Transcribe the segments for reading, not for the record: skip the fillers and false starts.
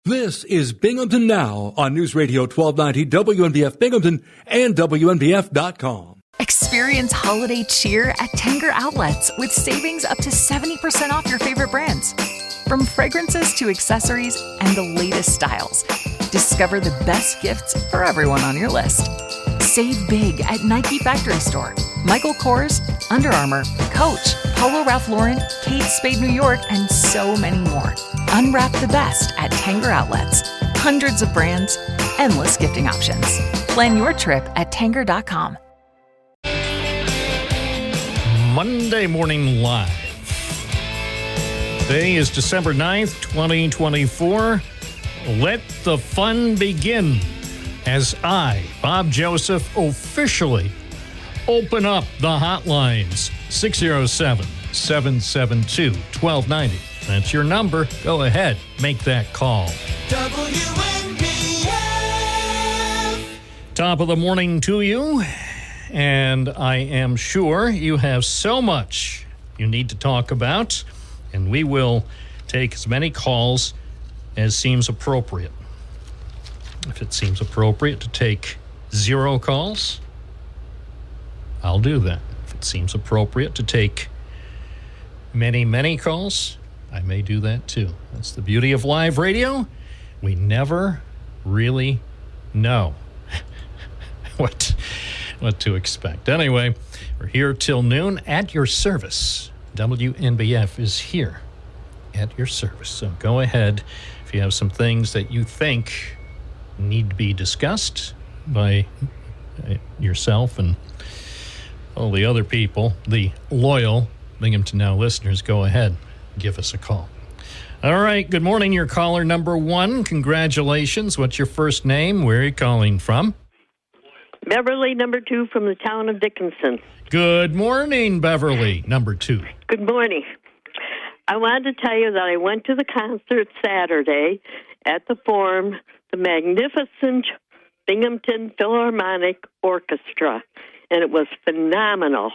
This is Binghamton Now on News Radio 1290 WNBF Binghamton and WNBF.com. Experience holiday cheer at Tanger Outlets with savings up to 70% off your favorite brands. From fragrances to accessories and the latest styles, discover the best gifts for everyone on your list. Save big at Nike Factory Store, Michael Kors, Under Armour, Coach, Polo Ralph Lauren, Kate Spade New York, and so many more. Unwrap the best at Tanger Outlets. Hundreds of brands, endless gifting options. Plan your trip at Tanger.com. Monday Morning Live. Today is December 9th, 2024. Let the fun begin as I, Bob Joseph, officially open up the hotlines. 607-772-1290. That's your number. Go ahead. Make that call. WNBF. Top of the morning to you. And I am sure you have so much you need to talk about. And we will take as many calls as seems appropriate. If it seems appropriate to take 0 calls, I'll do that. If it seems appropriate to take many, many calls, I may do that too. That's the beauty of live radio. We never really know what to expect. Anyway, we're here till noon at your service. WNBF is here at your service. So go ahead if you have some things that you think need to be discussed by yourself and all the other people, the loyal Binghamton Now listeners. Go ahead, give us a call. All right, good morning. You're caller number 1. Congratulations. What's your first name? Where are you calling from? Beverly, number 2, from the town of Dickinson. Good morning, Beverly, number 2. Good morning. I wanted to tell you that I went to the concert Saturday at the Forum, the magnificent Binghamton Philharmonic Orchestra, and it was phenomenal.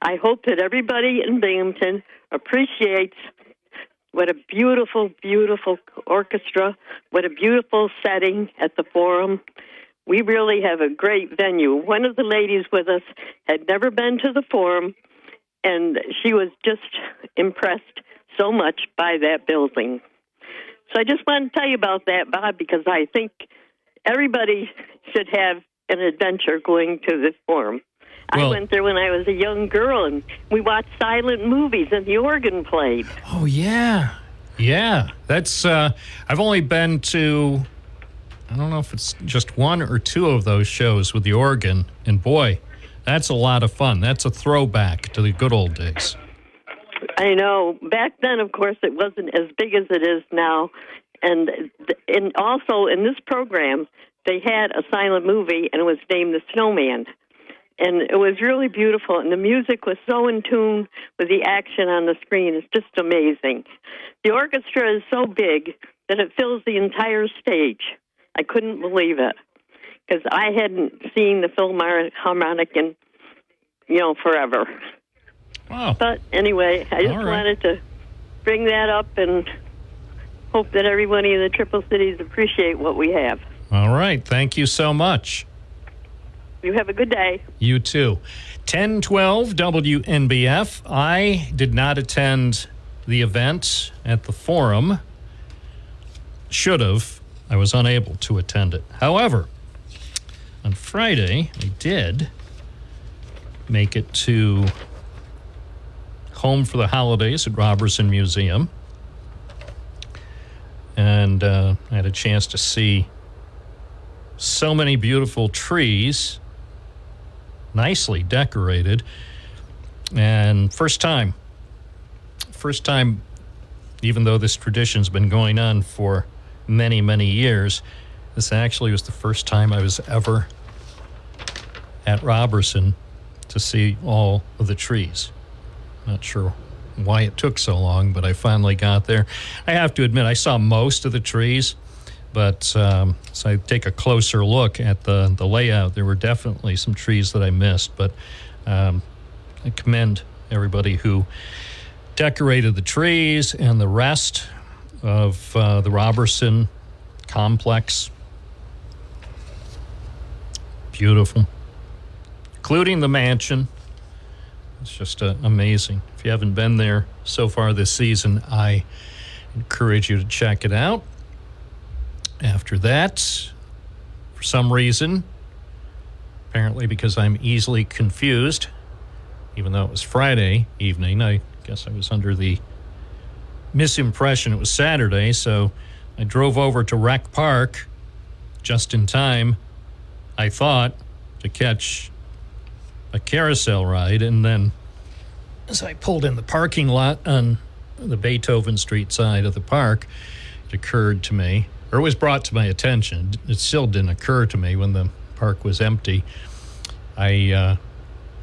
I hope that everybody in Binghamton appreciates what a beautiful, beautiful orchestra, what a beautiful setting at the Forum. We really have a great venue. One of the ladies with us had never been to the Forum, and she was just impressed so much by that building. So I just wanted to tell you about that, Bob, because I think everybody should have an adventure going to the Forum. Well, I went there when I was a young girl, and we watched silent movies, and the organ played. Oh, yeah. Yeah. That's, I've only been to, I don't know if it's just 1 or 2 of those shows with the organ, and boy, that's a lot of fun. That's a throwback to the good old days. I know. Back then, of course, it wasn't as big as it is now. And also in this program, they had a silent movie, and it was named The Snowman. And it was really beautiful, and the music was so in tune with the action on the screen. It's just amazing. The orchestra is so big that it fills the entire stage. I couldn't believe it, because I hadn't seen the Philharmonic in, forever. Wow. But anyway, I just wanted to bring that up and hope that everybody in the Triple Cities appreciate what we have. All right. Thank you so much. You have a good day. You too. 1012 WNBF. I did not attend the event at the Forum. Should have. I was unable to attend it. However, on Friday, I did make it to Home for the Holidays at Robertson Museum. And I had a chance to see so many beautiful trees, nicely decorated. And first time, even though this tradition's been going on for many, many years, this actually was the first time I was ever at Robertson to see all of the trees. Not sure why it took so long, but I finally got there. I have to admit, I saw most of the trees, but so I take a closer look at the layout. There were definitely some trees that I missed, but I commend everybody who decorated the trees and the rest. of the Robertson complex. Beautiful. Including the mansion. It's just amazing. If you haven't been there so far this season, I encourage you to check it out. After that, for some reason, apparently because I'm easily confused, even though it was Friday evening, I guess I was under the misimpression it was Saturday, so I drove over to Rec Park just in time, I thought, to catch a carousel ride, and then as I pulled in the parking lot on the Beethoven Street side of the park, it occurred to me, or it was brought to my attention, it still didn't occur to me when the park was empty. I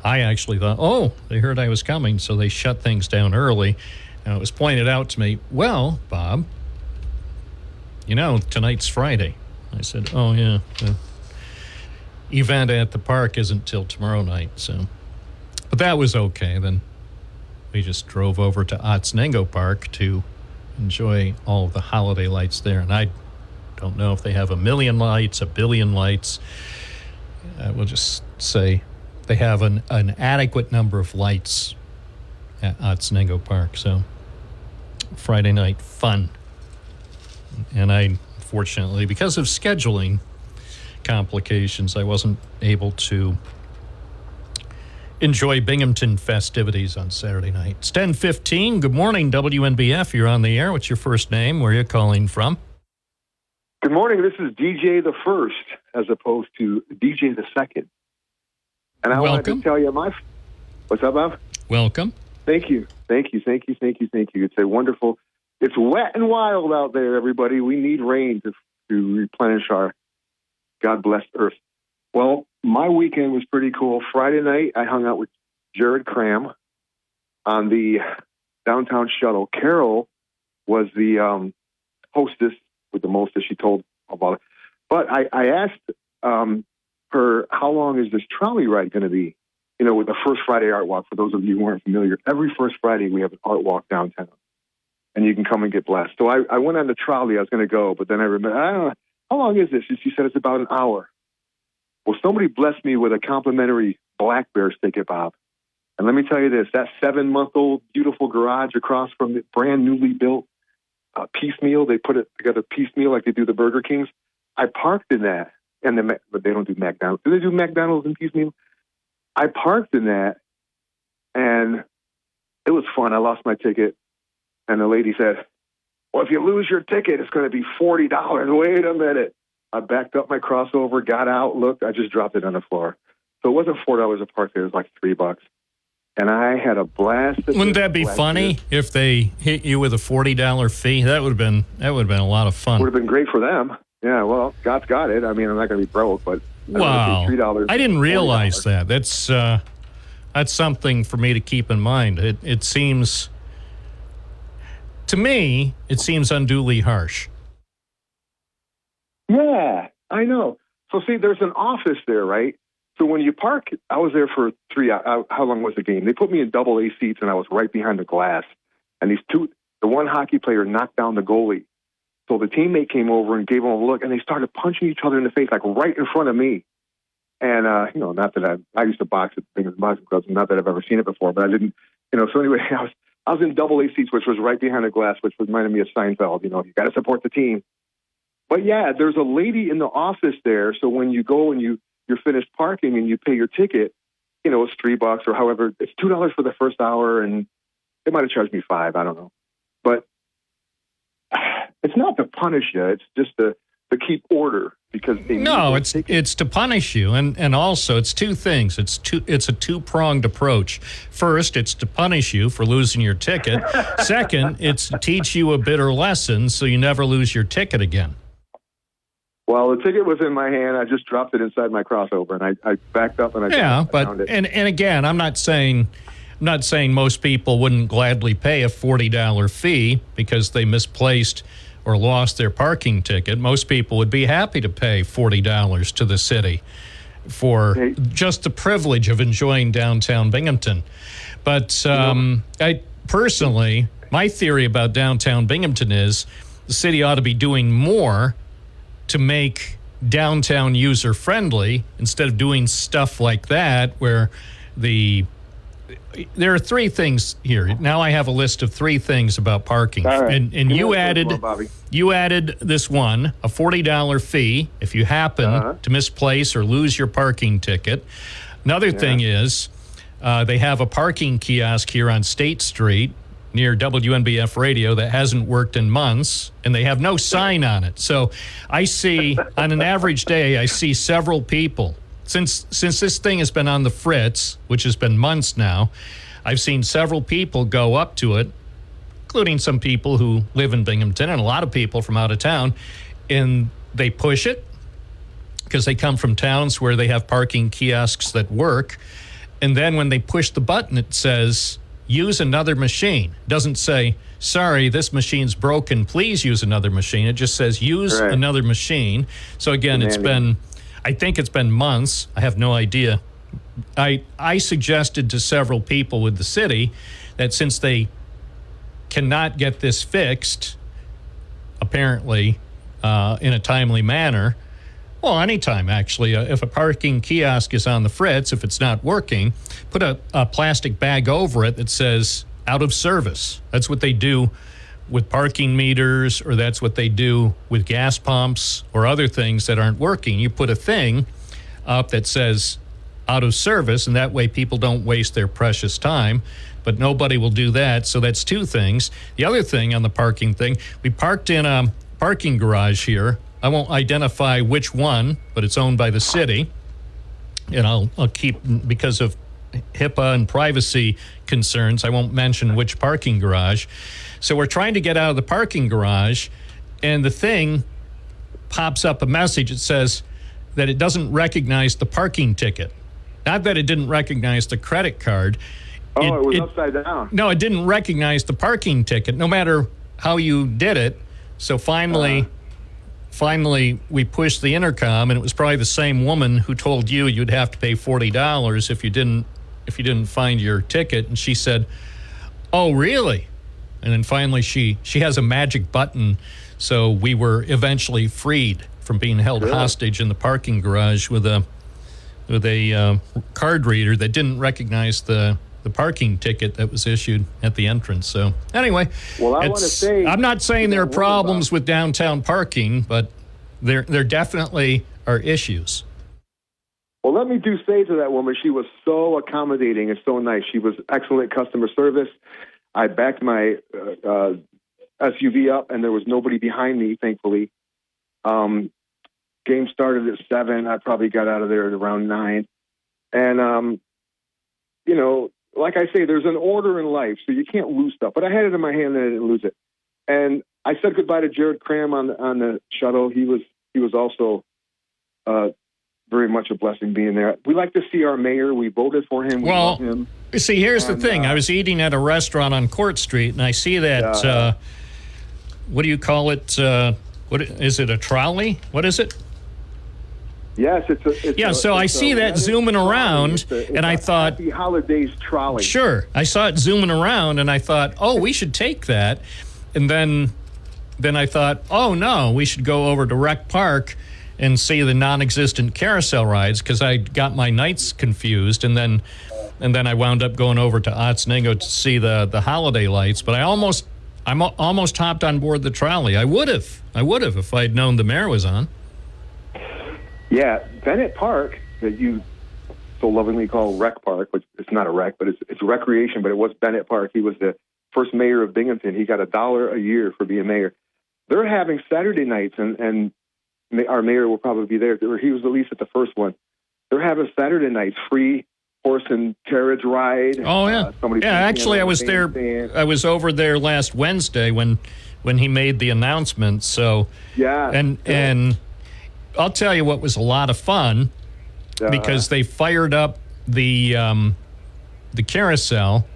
actually thought, oh, they heard I was coming, so they shut things down early. And it was pointed out to me, well, Bob, tonight's Friday. I said, oh, yeah, the event at the park isn't till tomorrow night. But that was okay. Then we just drove over to Otsnango Park to enjoy all of the holiday lights there. And I don't know if they have 1 million lights, 1 billion lights. We'll just say they have an adequate number of lights at Otsnango Park. So Friday night fun. And I, fortunately, because of scheduling complications, I wasn't able to enjoy Binghamton festivities on Saturday night. It's 10:15. Good morning, WNBF. You're on the air. What's your first name? Where are you calling from? Good morning. This is DJ the First as opposed to DJ the Second. And I wanted to tell you what's up, Bob? Welcome. Thank you. It's wet and wild out there, everybody. We need rain to replenish our God-blessed earth. Well, my weekend was pretty cool. Friday night, I hung out with Jared Cram on the downtown shuttle. Carol was the hostess with the most, as she told about it. But I asked her, how long is this trolley ride going to be? With the first Friday art walk, for those of you who aren't familiar, every first Friday we have an art walk downtown, and you can come and get blessed. So I went on the trolley. I was going to go, but then I remembered, I don't know, how long is this? And she said it's about an hour. Well, somebody blessed me with a complimentary Black Bears ticket, Bob. And let me tell you this, that 7-month-old beautiful garage across from the brand newly built piecemeal, they put it together piecemeal like they do the Burger Kings. I parked in that, but they don't do McDonald's. Do they do McDonald's in piecemeal? I parked in that, and it was fun. I lost my ticket, and the lady said, well, if you lose your ticket, it's going to be $40. Wait a minute. I backed up my crossover, got out, looked. I just dropped it on the floor. So it wasn't $4 a park there. It was like $3. And I had a blast. Wouldn't that be funny if they hit you with a $40 fee? That would have been a lot of fun. Would have been great for them. Yeah, well, God's got it. I mean, I'm not going to be broke, but wow, $3. I didn't realize that. That's something for me to keep in mind. It seems, to me, unduly harsh. Yeah, I know. So see, there's an office there, right? So when you park, I was there for 3 hours. How long was the game? They put me in double A seats, and I was right behind the glass. And the one hockey player knocked down the goalie. So the teammate came over and gave him a look, and they started punching each other in the face, like right in front of me. And, not that I used to box at Binghamton Boxing Clubs, not that I've ever seen it before, but I didn't, so anyway, I was in double A seats, which was right behind the glass, which reminded me of Seinfeld, you got to support the team. But yeah, there's a lady in the office there. So when you go and you're finished parking and you pay your ticket, it's $3 or however, it's $2 for the first hour, and they might have charged me $5, I don't know. But it's not to punish you, it's just to keep order because it's to punish you, and also it's two things. It's a two-pronged approach. First, it's to punish you for losing your ticket. Second, it's to teach you a bitter lesson so you never lose your ticket again. Well, the ticket was in my hand. I just dropped it inside my crossover, and I backed up and I found it. And again, I'm not saying most people wouldn't gladly pay a $40 fee because they misplaced or lost their parking ticket. Most people would be happy to pay $40 to the city for just the privilege of enjoying downtown Binghamton. But I personally, my theory about downtown Binghamton is the city ought to be doing more to make downtown user-friendly instead of doing stuff like that where there are three things here. Now I have a list of three things about parking. All right. And you added this one, a $40 fee if you happen to misplace or lose your parking ticket. Another thing is they have a parking kiosk here on State Street near WNBF Radio that hasn't worked in months, and they have no sign on it. So I see, on an average day, I see several people. Since this thing has been on the fritz, which has been months now, I've seen several people go up to it, including some people who live in Binghamton and a lot of people from out of town, and they push it because they come from towns where they have parking kiosks that work. And then when they push the button, it says, use another machine. It doesn't say, sorry, this machine's broken, please use another machine. It just says, use another machine. So again, I think it's been months. I have no idea. I suggested to several people with the city that since they cannot get this fixed, apparently, in a timely manner, well, anytime, actually. If a parking kiosk is on the fritz, if it's not working, put a plastic bag over it that says out of service. That's what they do with parking meters, or that's what they do with gas pumps or other things that aren't working. You put a thing up that says out of service, and that way people don't waste their precious time. But nobody will do that, so that's two things. The other thing on the parking thing, we parked in a parking garage here. I won't identify which one, but it's owned by the city. And I'll keep, because of HIPAA and privacy concerns, I won't mention which parking garage. So we're trying to get out of the parking garage, and the thing pops up a message. It says that it doesn't recognize the parking ticket. Not that it didn't recognize the credit card. Oh, it was upside down. No, it didn't recognize the parking ticket, no matter how you did it. So finally, we pushed the intercom, and it was probably the same woman who told you you'd have to pay $40 if you didn't find your ticket. And she said, "Oh, really?" And then finally, she has a magic button, so we were eventually freed from being held hostage in the parking garage with a card reader that didn't recognize the parking ticket that was issued at the entrance. So anyway, well, I want to say, I'm not saying there are problems with downtown parking, but there definitely are issues. Well, let me say to that woman, she was so accommodating and so nice. She was excellent customer service. I backed my SUV up, and there was nobody behind me, thankfully. Game started at 7. I probably got out of there at around 9. And, like I say, there's an order in life, so you can't lose stuff. But I had it in my hand, and I didn't lose it. And I said goodbye to Jared Cram on the shuttle. He was also very much a blessing being there. We like to see our mayor. We voted for him. We love him. See, here's the thing. I was eating at a restaurant on Court Street, and I see that, what do you call it? What is it, a trolley? What is it? Yes, it's I see that zooming around, and I thought, Happy Holidays trolley. Sure. I saw it zooming around, and I thought, oh, we should take that. And then I thought, oh, no, we should go over to Rec Park and see the non-existent carousel rides, because I got my nights confused, and then I wound up going over to Otsego to see the holiday lights. But I almost hopped on board the trolley. I would have if I'd known the mayor was on. Yeah, Bennett Park, that you so lovingly call Rec Park, which it's not a rec, but it's recreation, but it was Bennett Park. He was the first mayor of Binghamton. He got $1 a year for being mayor. They're having Saturday nights, and our mayor will probably be there. He was at least at the first one. They're having Saturday nights, free horse and carriage ride. Oh, yeah. Actually, I was there. Stand. I was over there last Wednesday when he made the announcement. So, yeah. And I'll tell you what was a lot of fun, because they fired up the carousel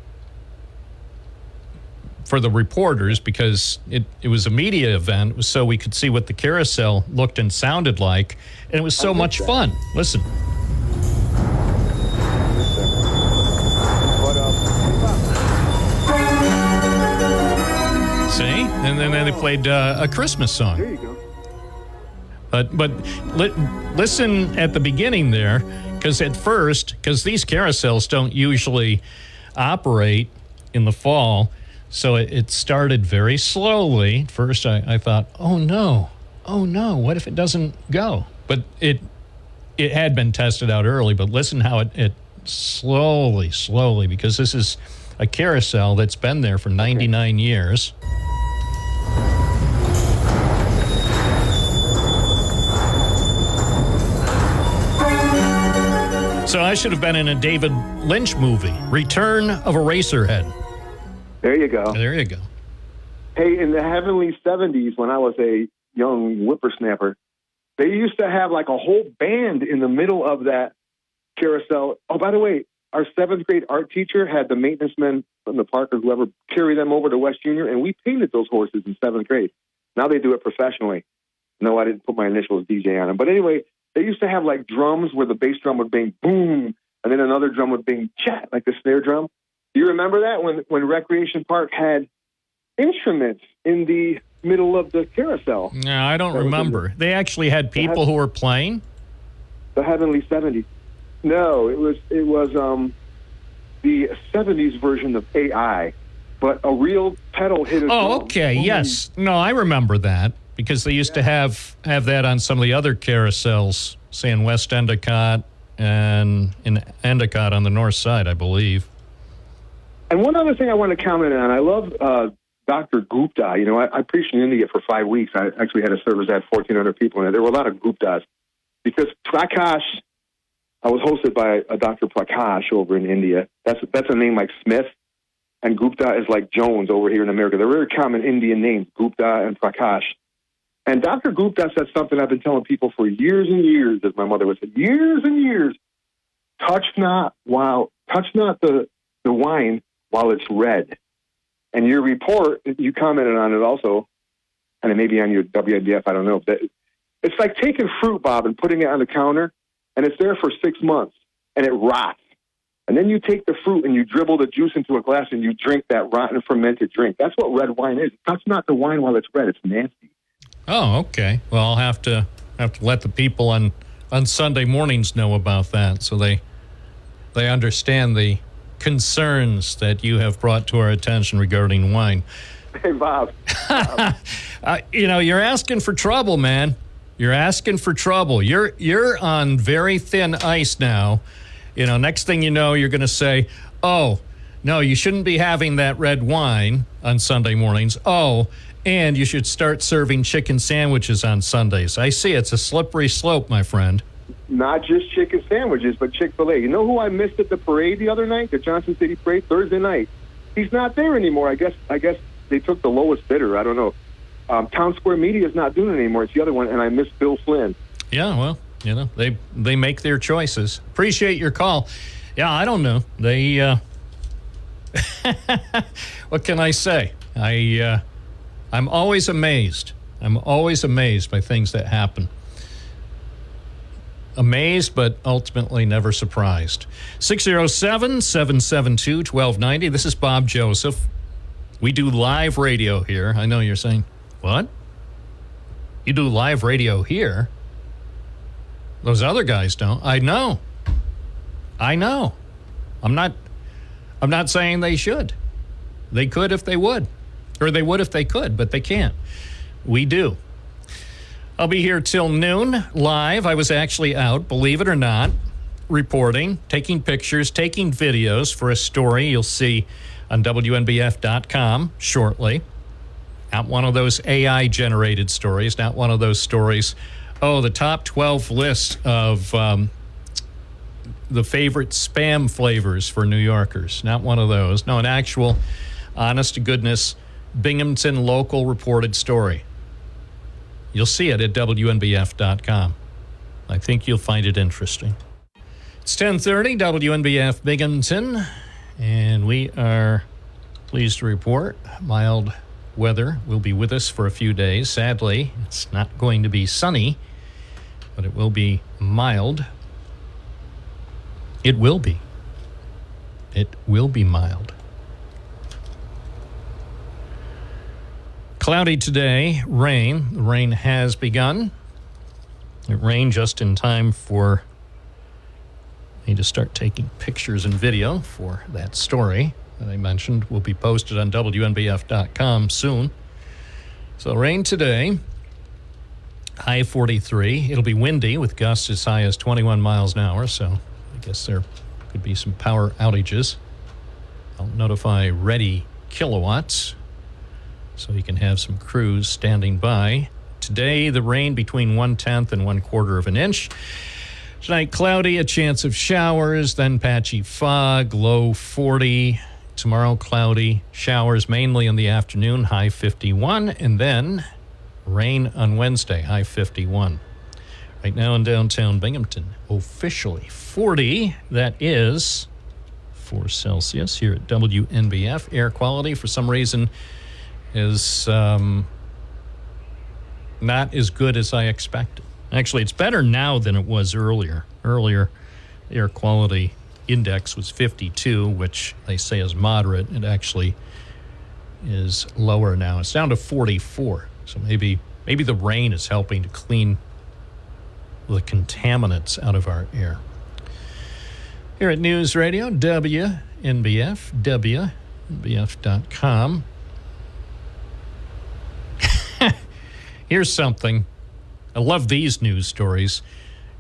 for the reporters, because it was a media event, so we could see what the carousel looked and sounded like, and it was so much fun. Listen. See? And then they played a Christmas song. There you go. But listen at the beginning there, because these carousels don't usually operate in the fall, so it started very slowly. At first, I thought, oh no, what if it doesn't go? But it had been tested out early, but listen how it slowly, because this is a carousel that's been there for 99 years. So I should have been in a David Lynch movie, Return of a Racerhead. There you go. There you go. Hey, in the heavenly 70s, when I was a young whippersnapper, they used to have like a whole band in the middle of that carousel. Oh, by the way, our 7th grade art teacher had the maintenance men from the park or whoever carry them over to West Junior, and we painted those horses in 7th grade. Now they do it professionally. No, I didn't put my initials DJ on them. But anyway, they used to have like drums where the bass drum would bang boom, and then another drum would bang chat, like the snare drum. Do you remember that when Recreation Park had instruments in the middle of the carousel? No, I don't remember. They actually had people who were playing? The heavenly 70s. No, it was the 70s version of AI, but a real pedal hit. Oh, okay, yes. No, I remember that because they used to have that on some of the other carousels, say in West Endicott and in Endicott on the north side, I believe. And one other thing I want to comment on, I love Dr. Gupta. You know, I preached in India for 5 weeks. I actually had a service that had 1,400 people in it. There were a lot of Guptas because Prakash, I was hosted by a Dr. Prakash over in India. That's a name like Smith, and Gupta is like Jones over here in America. They're very common Indian names, Gupta and Prakash. And Dr. Gupta said something I've been telling people for years and years, as my mother would say, years and years. Touch not the wine while it's red. And your report, you commented on it also, and it may be on your WNBF, I don't know. But it's like taking fruit, Bob, and putting it on the counter, and it's there for 6 months, and it rots. And then you take the fruit and you dribble the juice into a glass and you drink that rotten fermented drink. That's what red wine is. Touch not the wine while it's red. It's nasty. Oh, okay. Well, I'll have to let the people on Sunday mornings know about that so they understand the concerns that you have brought to our attention regarding wine. Hey, Bob. You're asking for trouble, man. You're asking for trouble. You're on very thin ice now. You know, next thing you know, you're going to say, oh, no, you shouldn't be having that red wine on Sunday mornings. Oh, and you should start serving chicken sandwiches on Sundays. I see it's a slippery slope, my friend. Not just chicken sandwiches, but Chick-fil-A. You know who I missed at the parade the other night, the Johnson City Parade, Thursday night? He's not there anymore. I guess they took the lowest bidder. I don't know. Town Square Media is not doing it anymore. It's the other one, and I miss Bill Flynn. Yeah, well, they make their choices. Appreciate your call. Yeah, I don't know. They, what can I say? I'm always amazed. I'm always amazed by things that happen. Amazed, but ultimately never surprised. 607-772-1290. This is Bob Joseph. We do live radio here. I know you're saying, what? You do live radio here? Those other guys don't. I know. I'm not saying they should. They could if they would. Or they would if they could, but they can't. We do. I'll be here till noon live. I was actually out, believe it or not, reporting, taking pictures, taking videos for a story you'll see on WNBF.com shortly. Not one of those AI-generated stories, not one of those stories, the top 12 list of the favorite spam flavors for New Yorkers. Not one of those. No, an actual, honest-to-goodness, Binghamton local reported story. You'll see it at WNBF.com. I think you'll find it interesting. It's 10:30, WNBF Binghamton, and we are pleased to report mild weather will be with us for a few days. Sadly, it's not going to be sunny, but it will be mild. It will be. It will be mild. Cloudy today, rain. The rain has begun. It rained just in time for me to start taking pictures and video for that story that I mentioned will be posted on WNBF.com soon. So rain today, high 43. It'll be windy with gusts as high as 21 miles an hour, so I guess there could be some power outages. I'll notify Ready Kilowatts so you can have some crews standing by. Today, the rain between 1/10 and 1/4 of an inch. Tonight, cloudy, a chance of showers, then patchy fog, low 40. Tomorrow, cloudy, showers mainly in the afternoon, high 51, and then rain on Wednesday, high 51. Right now in downtown Binghamton, officially 40. That is 4 Celsius here at WNBF. Air quality, for some reason, is not as good as I expected. Actually, it's better now than it was earlier. Earlier, the air quality index was 52, which they say is moderate. It actually is lower now. It's down to 44. So maybe the rain is helping to clean the contaminants out of our air. Here at News Radio, WNBF, WNBF.com. Here's something. I love these news stories.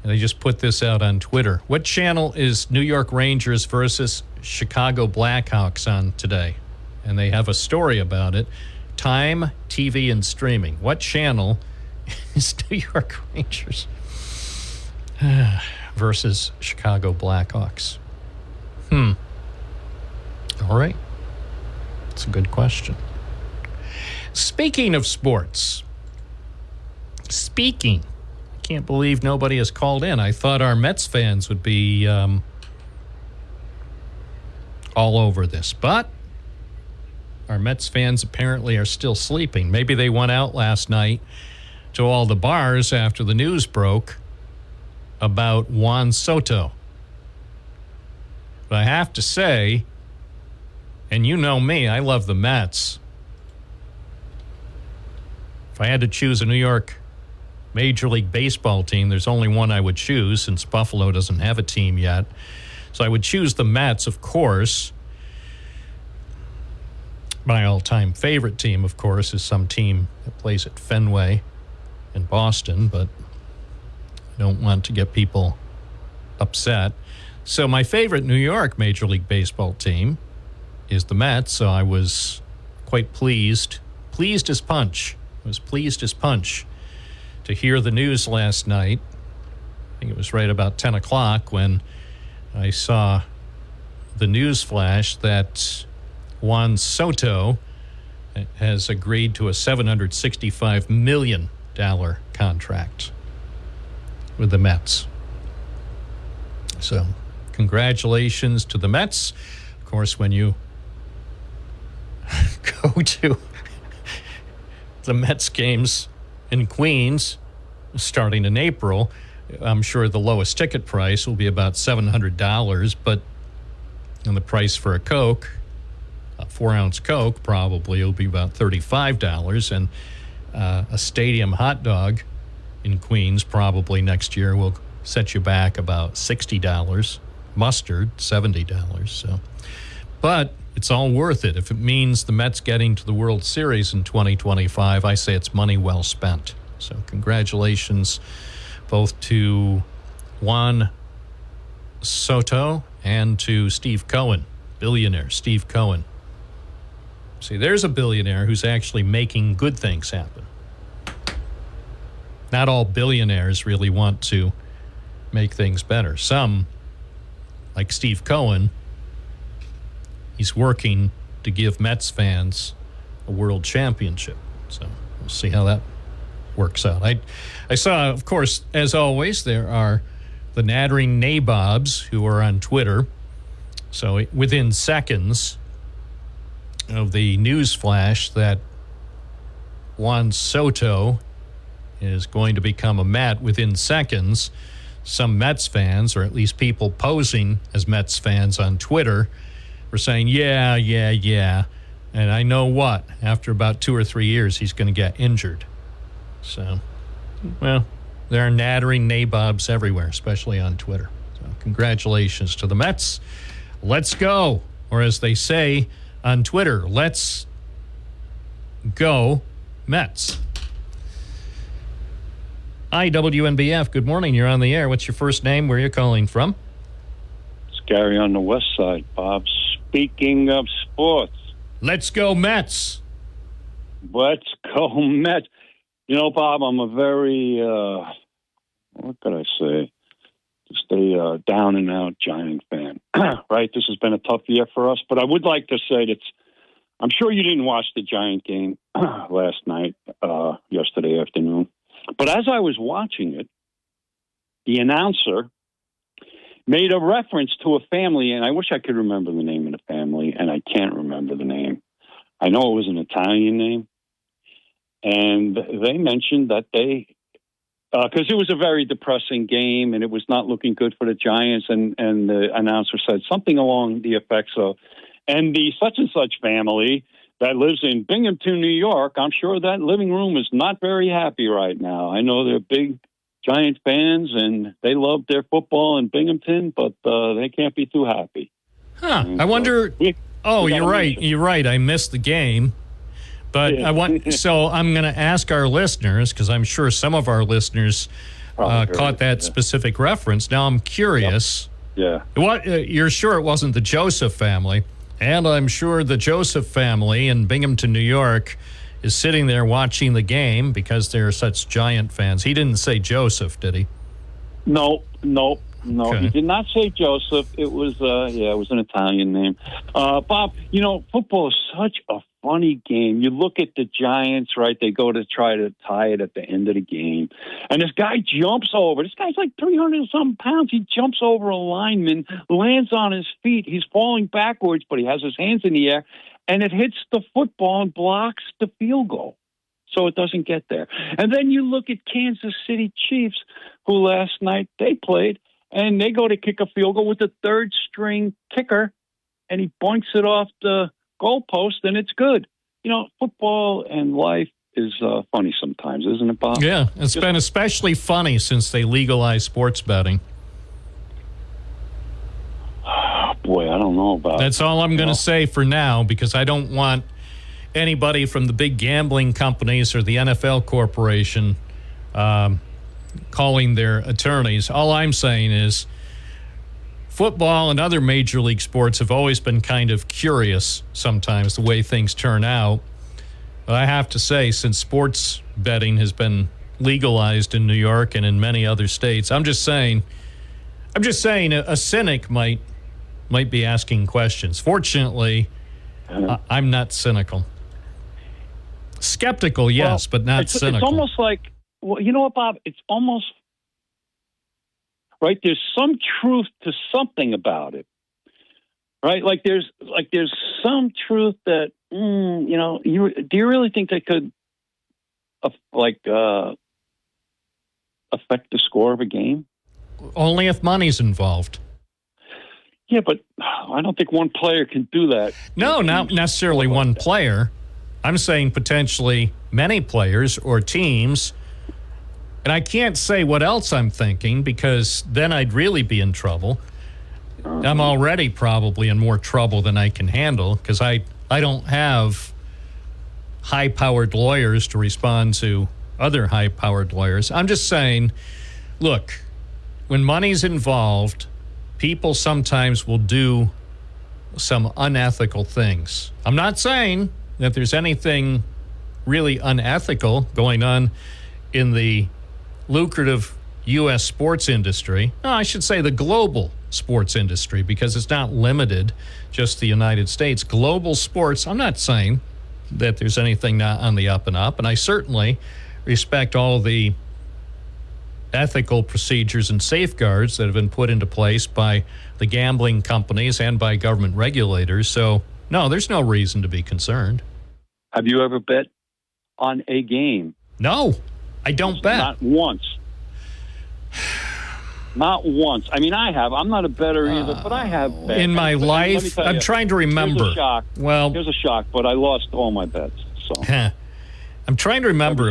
And they just put this out on Twitter. What channel is New York Rangers versus Chicago Blackhawks on today? And they have a story about it. Time, TV, and streaming. What channel is New York Rangers versus Chicago Blackhawks? All right. That's a good question. Speaking of sports, I can't believe nobody has called in. I thought our Mets fans would be all over this, but our Mets fans apparently are still sleeping. Maybe they went out last night to all the bars after the news broke about Juan Soto. But I have to say, and you know me, I love the Mets. If I had to choose a New York Major League Baseball team, there's only one I would choose since Buffalo doesn't have a team yet. So I would choose the Mets, of course. My all-time favorite team, of course, is some team that plays at Fenway in Boston, but I don't want to get people upset. So my favorite New York Major League Baseball team is the Mets, so I was quite pleased as punch. I was pleased as punch to hear the news last night. I think it was right about 10 o'clock when I saw the news flash that Juan Soto has agreed to a $765 million contract with the Mets. So congratulations to the Mets. Of course, when you go to the Mets games in Queens, starting in April, I'm sure the lowest ticket price will be about $700, but and the price for a Coke, a 4-ounce Coke, probably will be about $35, and a stadium hot dog in Queens probably next year will set you back about $60. Mustard, $70. So, but it's all worth it. If it means the Mets getting to the World Series in 2025, I say it's money well spent. So congratulations both to Juan Soto and to Steve Cohen, billionaire Steve Cohen. See, there's a billionaire who's actually making good things happen. Not all billionaires really want to make things better. Some, like Steve Cohen, he's working to give Mets fans a world championship. So we'll see how that works out. I saw, of course, as always, there are the nattering nabobs who are on Twitter. So within seconds of the news flash that Juan Soto is going to become a Met, within seconds, some Mets fans, or at least people posing as Mets fans on Twitter, were saying, yeah. And I know what, after about 2 or 3 years, he's going to get injured. So, well, there are nattering nabobs everywhere, especially on Twitter. So congratulations to the Mets. Let's go. Or as they say on Twitter, let's go Mets. Hi, WNBF. Good morning. You're on the air. What's your first name? Where are you calling from? It's Gary on the west side, Bob. Speaking of sports. Let's go Mets. Let's go Mets. You know, Bob, I'm a very, what could I say? Just a down and out Giant fan, right? This has been a tough year for us, but I would like to say that I'm sure you didn't watch the Giant game last night, yesterday afternoon. But as I was watching it, the announcer made a reference to a family, and I wish I could remember the name of the family, and I can't remember the name. I know it was an Italian name. And they mentioned that they, because it was a very depressing game, and it was not looking good for the Giants, and the announcer said something along the effects of, and the such and such family that lives in Binghamton, New York, I'm sure that living room is not very happy right now. I know they're big Giant fans, and they love their football in Binghamton, but they can't be too happy. Huh. I wonder... You're right. You're right. I missed the game. But yeah. So I'm going to ask our listeners, because I'm sure some of our listeners caught that specific reference. Now I'm curious. Yep. Yeah. You're sure it wasn't the Joseph family? And I'm sure the Joseph family in Binghamton, New York, is sitting there watching the game because they're such Giant fans. He didn't say Joseph, did he? No. Okay. He did not say Joseph. It was, it was an Italian name. Bob, you know, football is such a funny game. You look at the Giants, right? They go to try to tie it at the end of the game. And this guy jumps over. This guy's like 300-something pounds. He jumps over a lineman, lands on his feet. He's falling backwards, but he has his hands in the air. And it hits the football and blocks the field goal. So it doesn't get there. And then you look at Kansas City Chiefs, who last night they played, and they go to kick a field goal with the third-string kicker, and he boinks it off the goalpost, and it's good. You know, football and life is funny sometimes, isn't it, Bob? Yeah, it's been especially funny since they legalized sports betting. Boy, I don't know about That's all I'm going to say for now, because I don't want anybody from the big gambling companies or the NFL corporation calling their attorneys. All I'm saying is football and other major league sports have always been kind of curious sometimes, the way things turn out. But I have to say, since sports betting has been legalized in New York and in many other states, I'm just saying a cynic might be asking questions. Fortunately, I'm not cynical. Skeptical, yes, but not cynical. It's almost like, well, you know what, Bob? It's almost, right? There's some truth to something about it, right? Like there's some truth that, you know, do you really think they could, affect the score of a game? Only if money's involved. Yeah, but I don't think one player can do that. No, not necessarily one player. I'm saying potentially many players or teams. And I can't say what else I'm thinking, because then I'd really be in trouble. I'm already probably in more trouble than I can handle, because I don't have high-powered lawyers to respond to other high-powered lawyers. I'm just saying, look, when money's involved, people sometimes will do some unethical things. I'm not saying that there's anything really unethical going on in the lucrative U.S. sports industry. No, I should say the global sports industry, because it's not limited just to the United States. Global sports, I'm not saying that there's anything not on the up and up, and I certainly respect all the ethical procedures and safeguards that have been put into place by the gambling companies and by government regulators. So, no, there's no reason to be concerned. Have you ever bet on a game? No, I don't bet. Not once. Not once. I mean, I have. I'm not a bettor either, but I have bet. In my life, I'm trying to remember. Here's a shock. Well, here's a shock, but I lost all my bets. So I'm trying to remember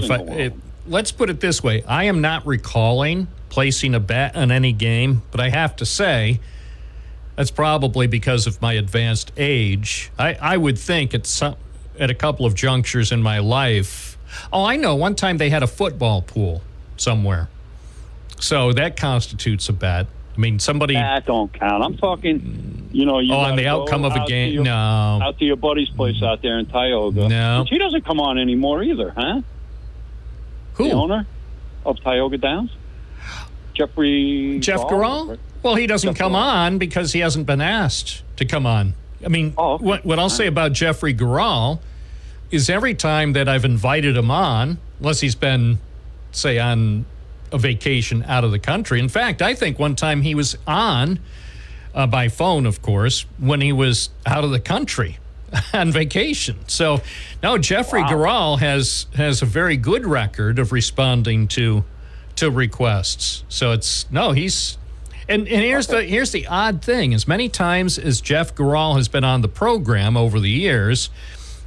let's put it this way. I am not recalling placing a bet on any game, but I have to say that's probably because of my advanced age. I would think at a couple of junctures in my life. Oh, I know. One time they had a football pool somewhere. So that constitutes a bet. I mean, somebody... That don't count. I'm talking, on the outcome of a game? Out to your buddy's place out there in Tioga. No. Which he doesn't come on anymore either, huh? Who? The owner of Tioga Downs? Jeff Garral? Right? Well, he doesn't come on because he hasn't been asked to come on. I mean, what I'll say about Jeffrey Garral is every time that I've invited him on, unless he's been, say, on a vacation out of the country. In fact, I think one time he was on by phone, of course, when he was out of the country on vacation. So, no, Jeffrey Garral has a very good record of responding to requests. So he's and here's the odd thing: as many times as Jeff Garral has been on the program over the years,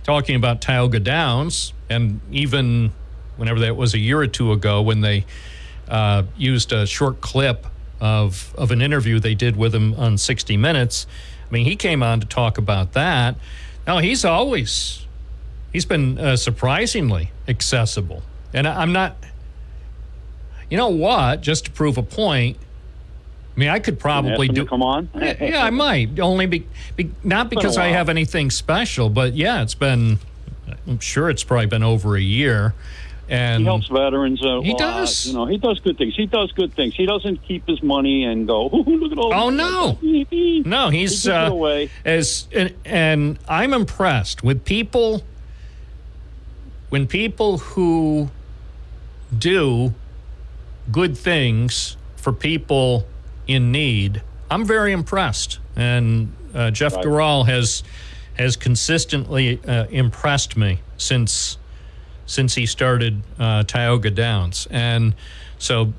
talking about Tioga Downs, and even whenever that was a year or two ago when they used a short clip of an interview they did with him on 60 Minutes. I mean, he came on to talk about that. Now, he's been surprisingly accessible. And I'm not, you know what, just to prove a point, I mean, I could probably come on? Yeah, I might. Only not because I have anything special, but yeah, I'm sure it's probably been over a year. And he helps veterans. He does. He does good things. He doesn't keep his money and go, look at all. Oh no, no. He's and I'm impressed with people. When people who do good things for people in need, I'm very impressed. And Jeff Garral has consistently impressed me since he started Tioga Downs. And so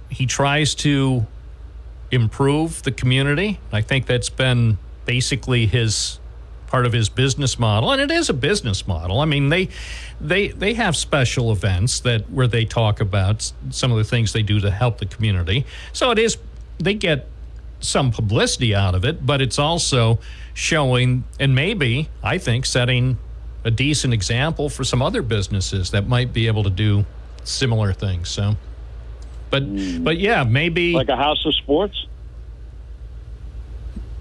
he tries to improve the community. I think that's been basically part of his business model. And it is a business model. I mean, they have special events where they talk about some of the things they do to help the community. So they get some publicity out of it, but it's also showing and maybe, I think, setting a decent example for some other businesses that might be able to do similar things. So, but yeah, maybe like a House of Sports.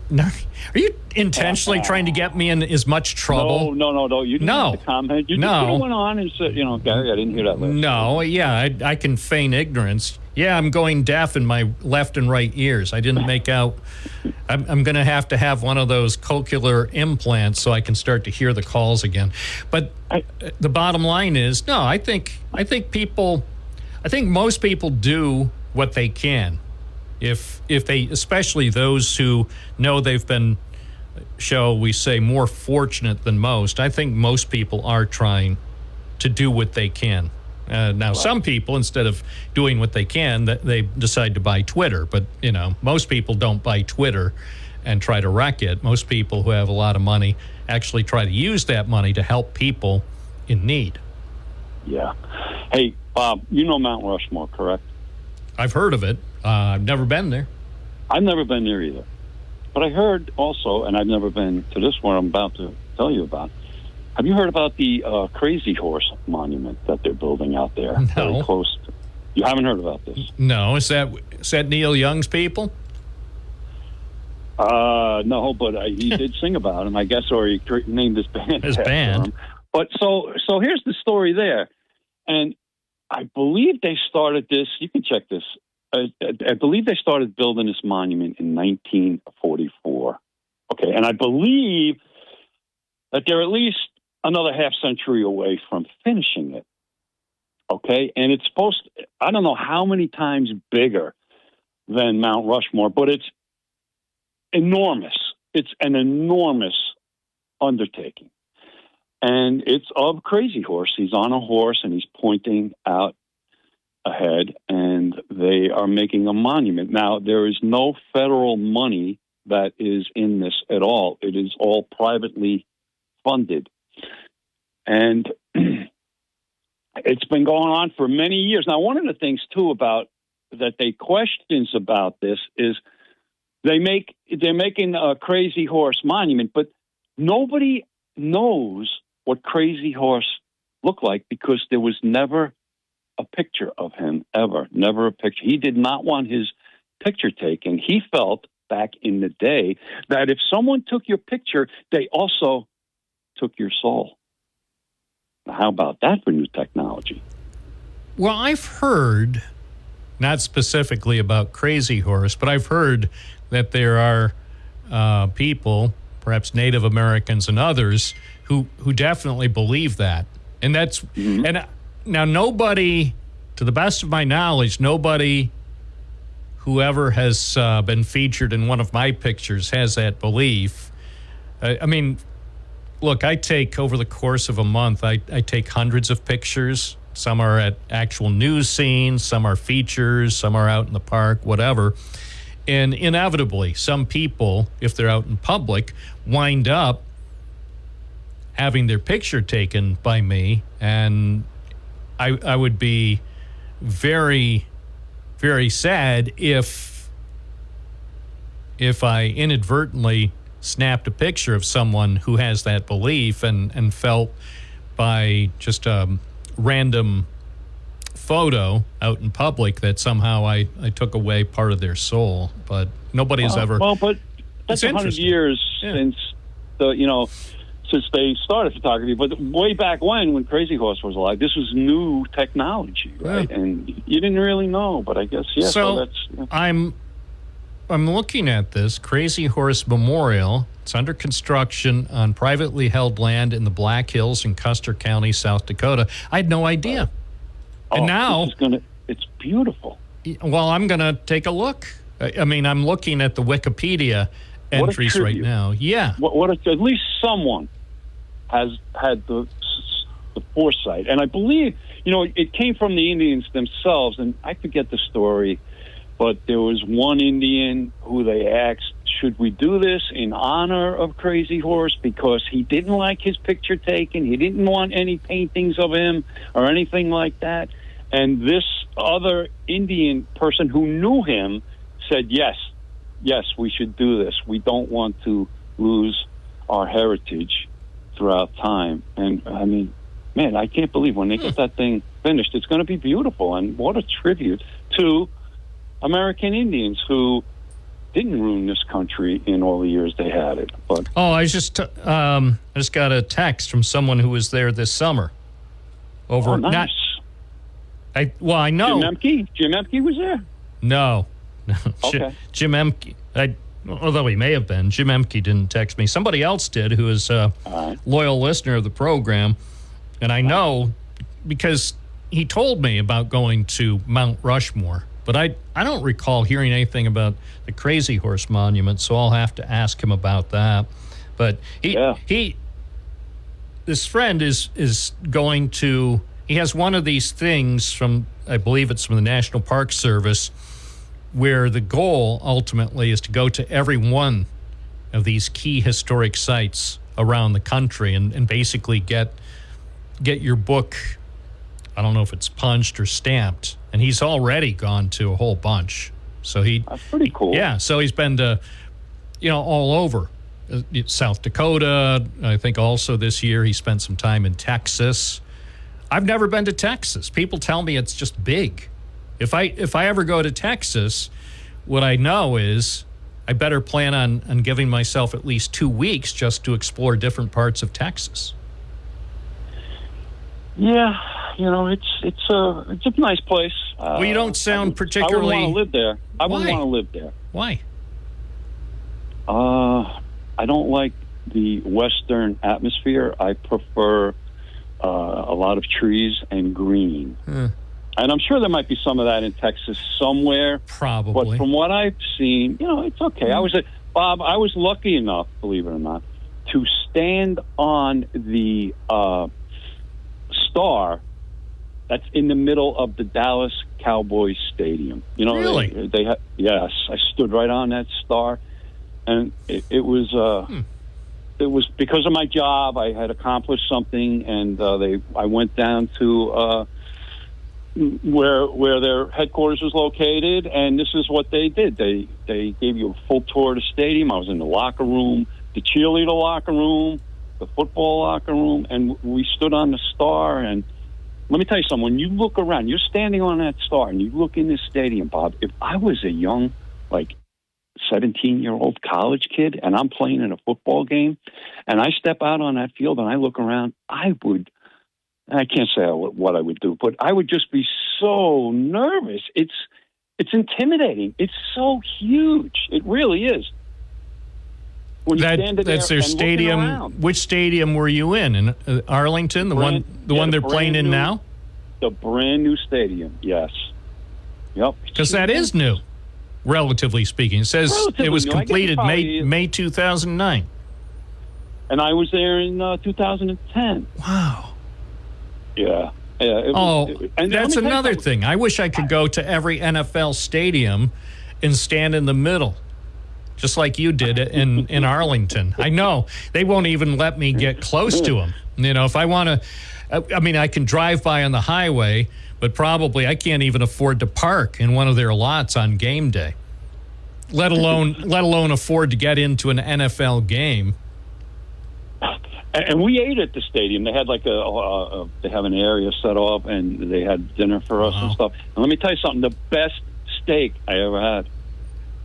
No, are you intentionally trying to get me in as much trouble? No. You didn't have to comment. You just went on and said, Gary, I didn't hear that last. No, yeah, I can feign ignorance. Yeah, I'm going deaf in my left and right ears. I didn't make out. I'm going to have one of those cochlear implants so I can start to hear the calls again. But the bottom line is, no, I think most people do what they can. If they, especially those who know they've been, shall we say, more fortunate than most, I think most people are trying to do what they can. Now, some people, instead of doing what they can, they decide to buy Twitter. But, most people don't buy Twitter and try to wreck it. Most people who have a lot of money actually try to use that money to help people in need. Yeah. Hey, Bob, you know Mount Rushmore, correct? I've heard of it. I've never been there. I've never been there either. But I heard also, and I've never been to this one I'm about to tell you about. Have you heard about the Crazy Horse Monument that they're building out there? No. Very close to, you haven't heard about this? No. Is that Neil Young's people? No, but he did sing about him, I guess, or he named his band. His band. But so here's the story there. And I believe they started this, you can check this. I believe they started building this monument in 1944. Okay, and I believe that they're at least another half century away from finishing it. Okay, and it's I don't know how many times bigger than Mount Rushmore, but it's enormous. It's an enormous undertaking. And it's of Crazy Horse. He's on a horse and he's pointing out ahead, and they are making a monument. Now, there is no federal money that is in this at all. It is all privately funded. And it's been going on for many years. Now, one of the things, too, about that they questions about this is they're making a Crazy Horse monument, but nobody knows what Crazy Horse looked like because there was never a picture of him, ever. Never a picture. He did not want his picture taken. He felt back in the day that if someone took your picture, they also took your soul. Now, how about that for new technology? Well, I've heard, not specifically about Crazy Horse, but I've heard that there are people, perhaps Native Americans and others, who definitely believe that. And that's and now nobody, to the best of my knowledge, nobody whoever has been featured in one of my pictures has that belief. I mean, look, I take, over the course of a month, I take hundreds of pictures. Some are at actual news scenes, some are features, some are out in the park, whatever. And inevitably, some people, if they're out in public, wind up having their picture taken by me. And I would be very, very sad if I inadvertently snapped a picture of someone who has that belief and felt by just a random photo out in public that somehow I took away part of their soul. But nobody has ever. Well, but that's 100 years since since they started photography. But way back when Crazy Horse was alive, this was new technology, right? Yeah. And you didn't really know, but I guess So that's. Yeah. I'm looking at this Crazy Horse Memorial. It's under construction on privately held land in the Black Hills in Custer County, South Dakota. I had no idea. And now it's beautiful. Well, I'm going to take a look. I mean, I'm looking at the Wikipedia entries right now. Yeah. At least someone has had the foresight. And I believe, it came from the Indians themselves, and I forget the story, but there was one Indian who they asked, should we do this in honor of Crazy Horse? Because he didn't like his picture taken. He didn't want any paintings of him or anything like that. And this other Indian person who knew him said, yes, we should do this. We don't want to lose our heritage throughout time. And, I mean, man, I can't believe when they get that thing finished, it's going to be beautiful. And what a tribute to American Indians who didn't ruin this country in all the years they had it. But I just got a text from someone who was there this summer. Nice. I know. Jim Emke was there? No. Okay. Jim Emke. Although he may have been. Jim Emke didn't text me. Somebody else did, who is a loyal listener of the program. And I know because he told me about going to Mount Rushmore. But I don't recall hearing anything about the Crazy Horse Monument, so I'll have to ask him about that. But this friend is going to, he has one of these things from, I believe it's from the National Park Service, where the goal ultimately is to go to every one of these key historic sites around the country and basically get your book, I don't know if it's punched or stamped, and he's already gone to a whole bunch. So that's pretty cool. Yeah, so he's been to, all over. South Dakota, I think also this year he spent some time in Texas. I've never been to Texas. People tell me it's just big. If I ever go to Texas, what I know is I better plan on giving myself at least 2 weeks just to explore different parts of Texas. Yeah, it's a nice place. Well, you don't sound particularly. I wouldn't want to live there. I wouldn't want to live there. Why? I don't like the Western atmosphere. I prefer a lot of trees and green. And I'm sure there might be some of that in Texas somewhere. Probably. But from what I've seen, it's okay. I was lucky enough, believe it or not, to stand on the star that's in the middle of the Dallas Cowboys Stadium. You know, Really? Yes, I stood right on that star, and it was because of my job. I had accomplished something, and I went down to where their headquarters was located, and this is what they did. They gave you a full tour of the stadium. I was in the locker room, the cheerleader locker room, the football locker room, and we stood on the star. And let me tell you something, when you look around, you're standing on that star and you look in this stadium, Bob, if I was a young, 17-year-old college kid and I'm playing in a football game and I step out on that field and I look around, I can't say what I would do, but I would just be so nervous. It's intimidating. It's so huge. It really is. When you stand that's their stadium. Which stadium were you in Arlington? The one they're playing in now? The brand new stadium, yes. Yep. Because that is new, relatively speaking. It says it was completed May 2009. And I was there in 2010. Wow. Yeah. And that's another thing. I wish I could go to every NFL stadium and stand in the middle, just like you did in Arlington. I know. They won't even let me get close to them. You know, if I want to, I can drive by on the highway, but probably I can't even afford to park in one of their lots on game day, let alone afford to get into an NFL game. And we ate at the stadium. They had they have an area set up, and they had dinner for us and stuff. And let me tell you something: the best steak I ever had.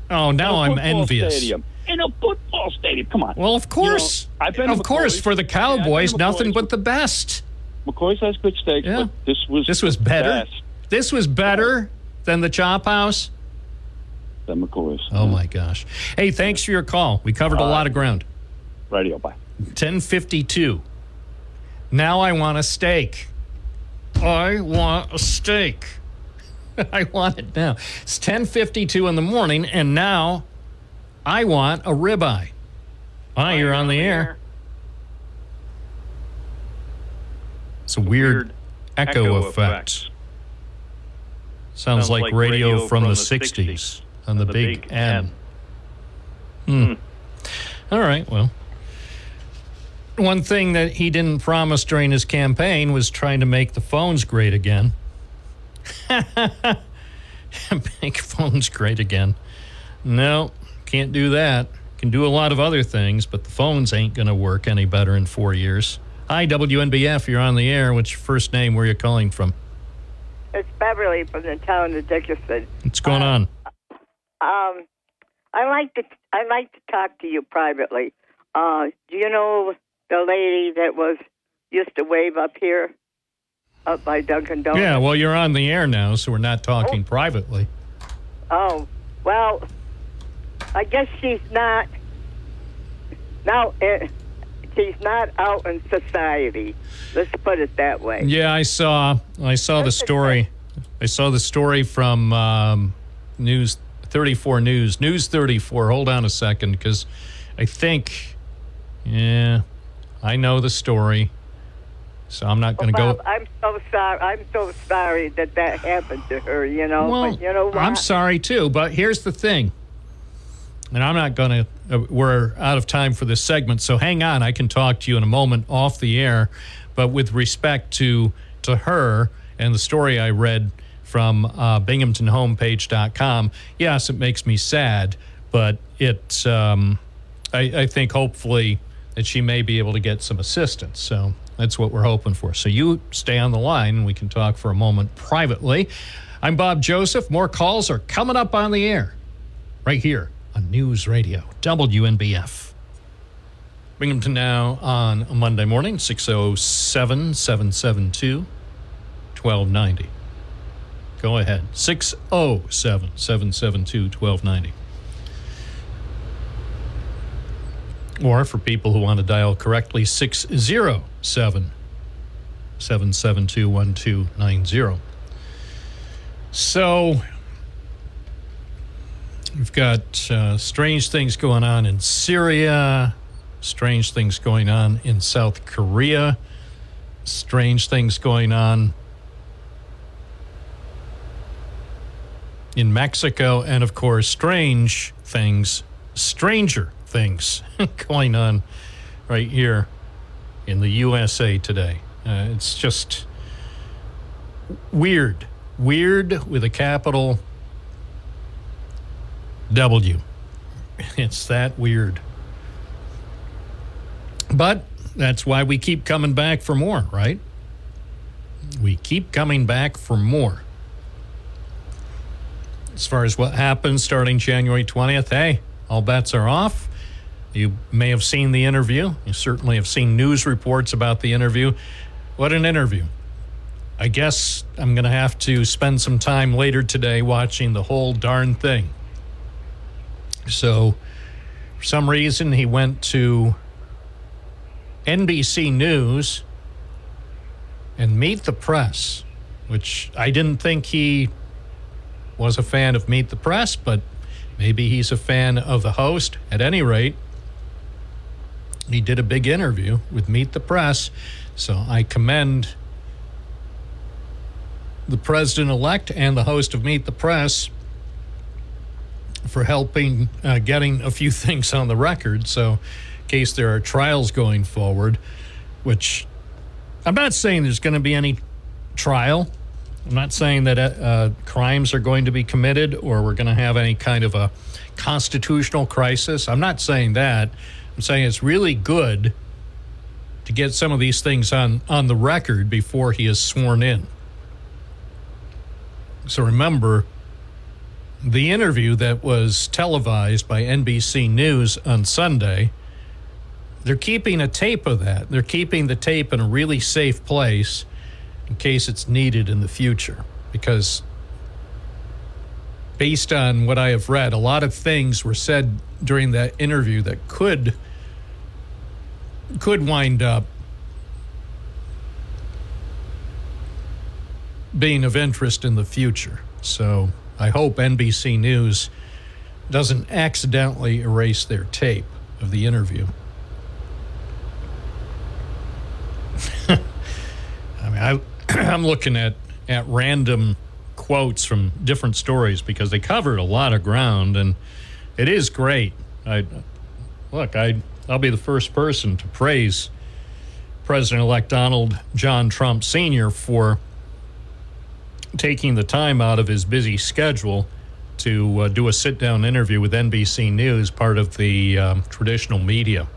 Oh, now I'm envious. Stadium. In a football stadium, come on. Well, of course, I've been of course for the Cowboys, nothing but the best. McCoy's has good steak, but this was better. Best. This was better than the Chop House. Than McCoy's. Oh my gosh! Hey, thanks for your call. We covered a lot of ground. Radio, bye. 10:52. Now I want a steak. I want a steak. I want it now. It's 10:52 in the morning, and now I want a ribeye. Hi, you're on the air. It's a weird echo effect. Sounds like radio from the 60s on the big N. All right, well. One thing that he didn't promise during his campaign was trying to make the phones great again. Make phones great again. No, can't do that. Can do a lot of other things, but the phones ain't going to work any better in 4 years. Hi, WNBF, you're on the air. What's your first name? Where are you calling from? It's Beverly from the town of Dickinson. What's going on? I like to talk to you privately. Do you know the lady that used to wave up here, up by Dunkin' Donuts? Yeah, well, you're on the air now, so we're not talking privately. Oh, well, I guess she's not. Now, she's not out in society. Let's put it that way. Yeah, I saw the story. I saw the story from News 34 News. News 34. Hold on a second, because I think, I know the story, so I'm not going to go. I'm so sorry. I'm so sorry that happened to her. You know. Well, but you know what? I'm sorry too. But here's the thing, and I'm not going to. We're out of time for this segment, so hang on. I can talk to you in a moment off the air. But with respect to her and the story I read from BinghamtonHomepage.com, yes, it makes me sad, but it's. I think hopefully that she may be able to get some assistance. So that's what we're hoping for. So you stay on the line and we can talk for a moment privately. I'm Bob Joseph. More calls are coming up on the air right here on News Radio, WNBF. Binghamton Now on a Monday morning, 607-772-1290. Go ahead, 607-772-1290. Or for people who want to dial correctly, 607-772-1290. So we've got strange things going on in Syria, strange things going on in South Korea, strange things going on in Mexico, and of course, stranger things going on right here in the USA today. It's just weird with a capital W. It's that weird. But that's why we keep coming back for more, right? We keep coming back for more. As far as what happens starting January 20th, hey, all bets are off. You may have seen the interview. You certainly have seen news reports about the interview. What an interview. I guess I'm going to have to spend some time later today watching the whole darn thing. So, for some reason, he went to NBC News and Meet the Press, which I didn't think he was a fan of Meet the Press, but maybe he's a fan of the host. At any rate, he did a big interview with Meet the Press, so I commend the president-elect and the host of Meet the Press for helping getting a few things on the record. So in case there are trials going forward, which I'm not saying there's going to be any trial. I'm not saying that crimes are going to be committed or we're going to have any kind of a constitutional crisis. I'm not saying that. I'm saying it's really good to get some of these things on the record before he is sworn in. So remember, the interview that was televised by NBC News on Sunday, they're keeping a tape of that. They're keeping the tape in a really safe place in case it's needed in the future. Because based on what I have read, a lot of things were said during that interview that could wind up being of interest in the future. So I hope NBC News doesn't accidentally erase their tape of the interview. I mean, I'm looking at random quotes from different stories because they covered a lot of ground, and it is great. I'll be the first person to praise President-elect Donald John Trump Sr. for taking the time out of his busy schedule to do a sit-down interview with NBC News, part of the traditional media.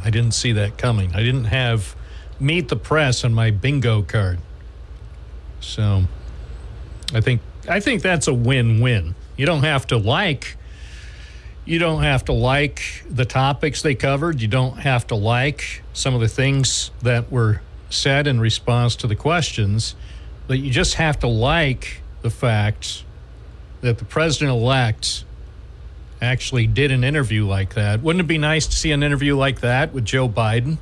I didn't see that coming. I didn't have Meet the Press on my bingo card. So I think that's a win-win. You don't have to like the topics they covered. You don't have to like some of the things that were said in response to the questions. But you just have to like the fact that the president-elect actually did an interview like that. Wouldn't it be nice to see an interview like that with Joe Biden?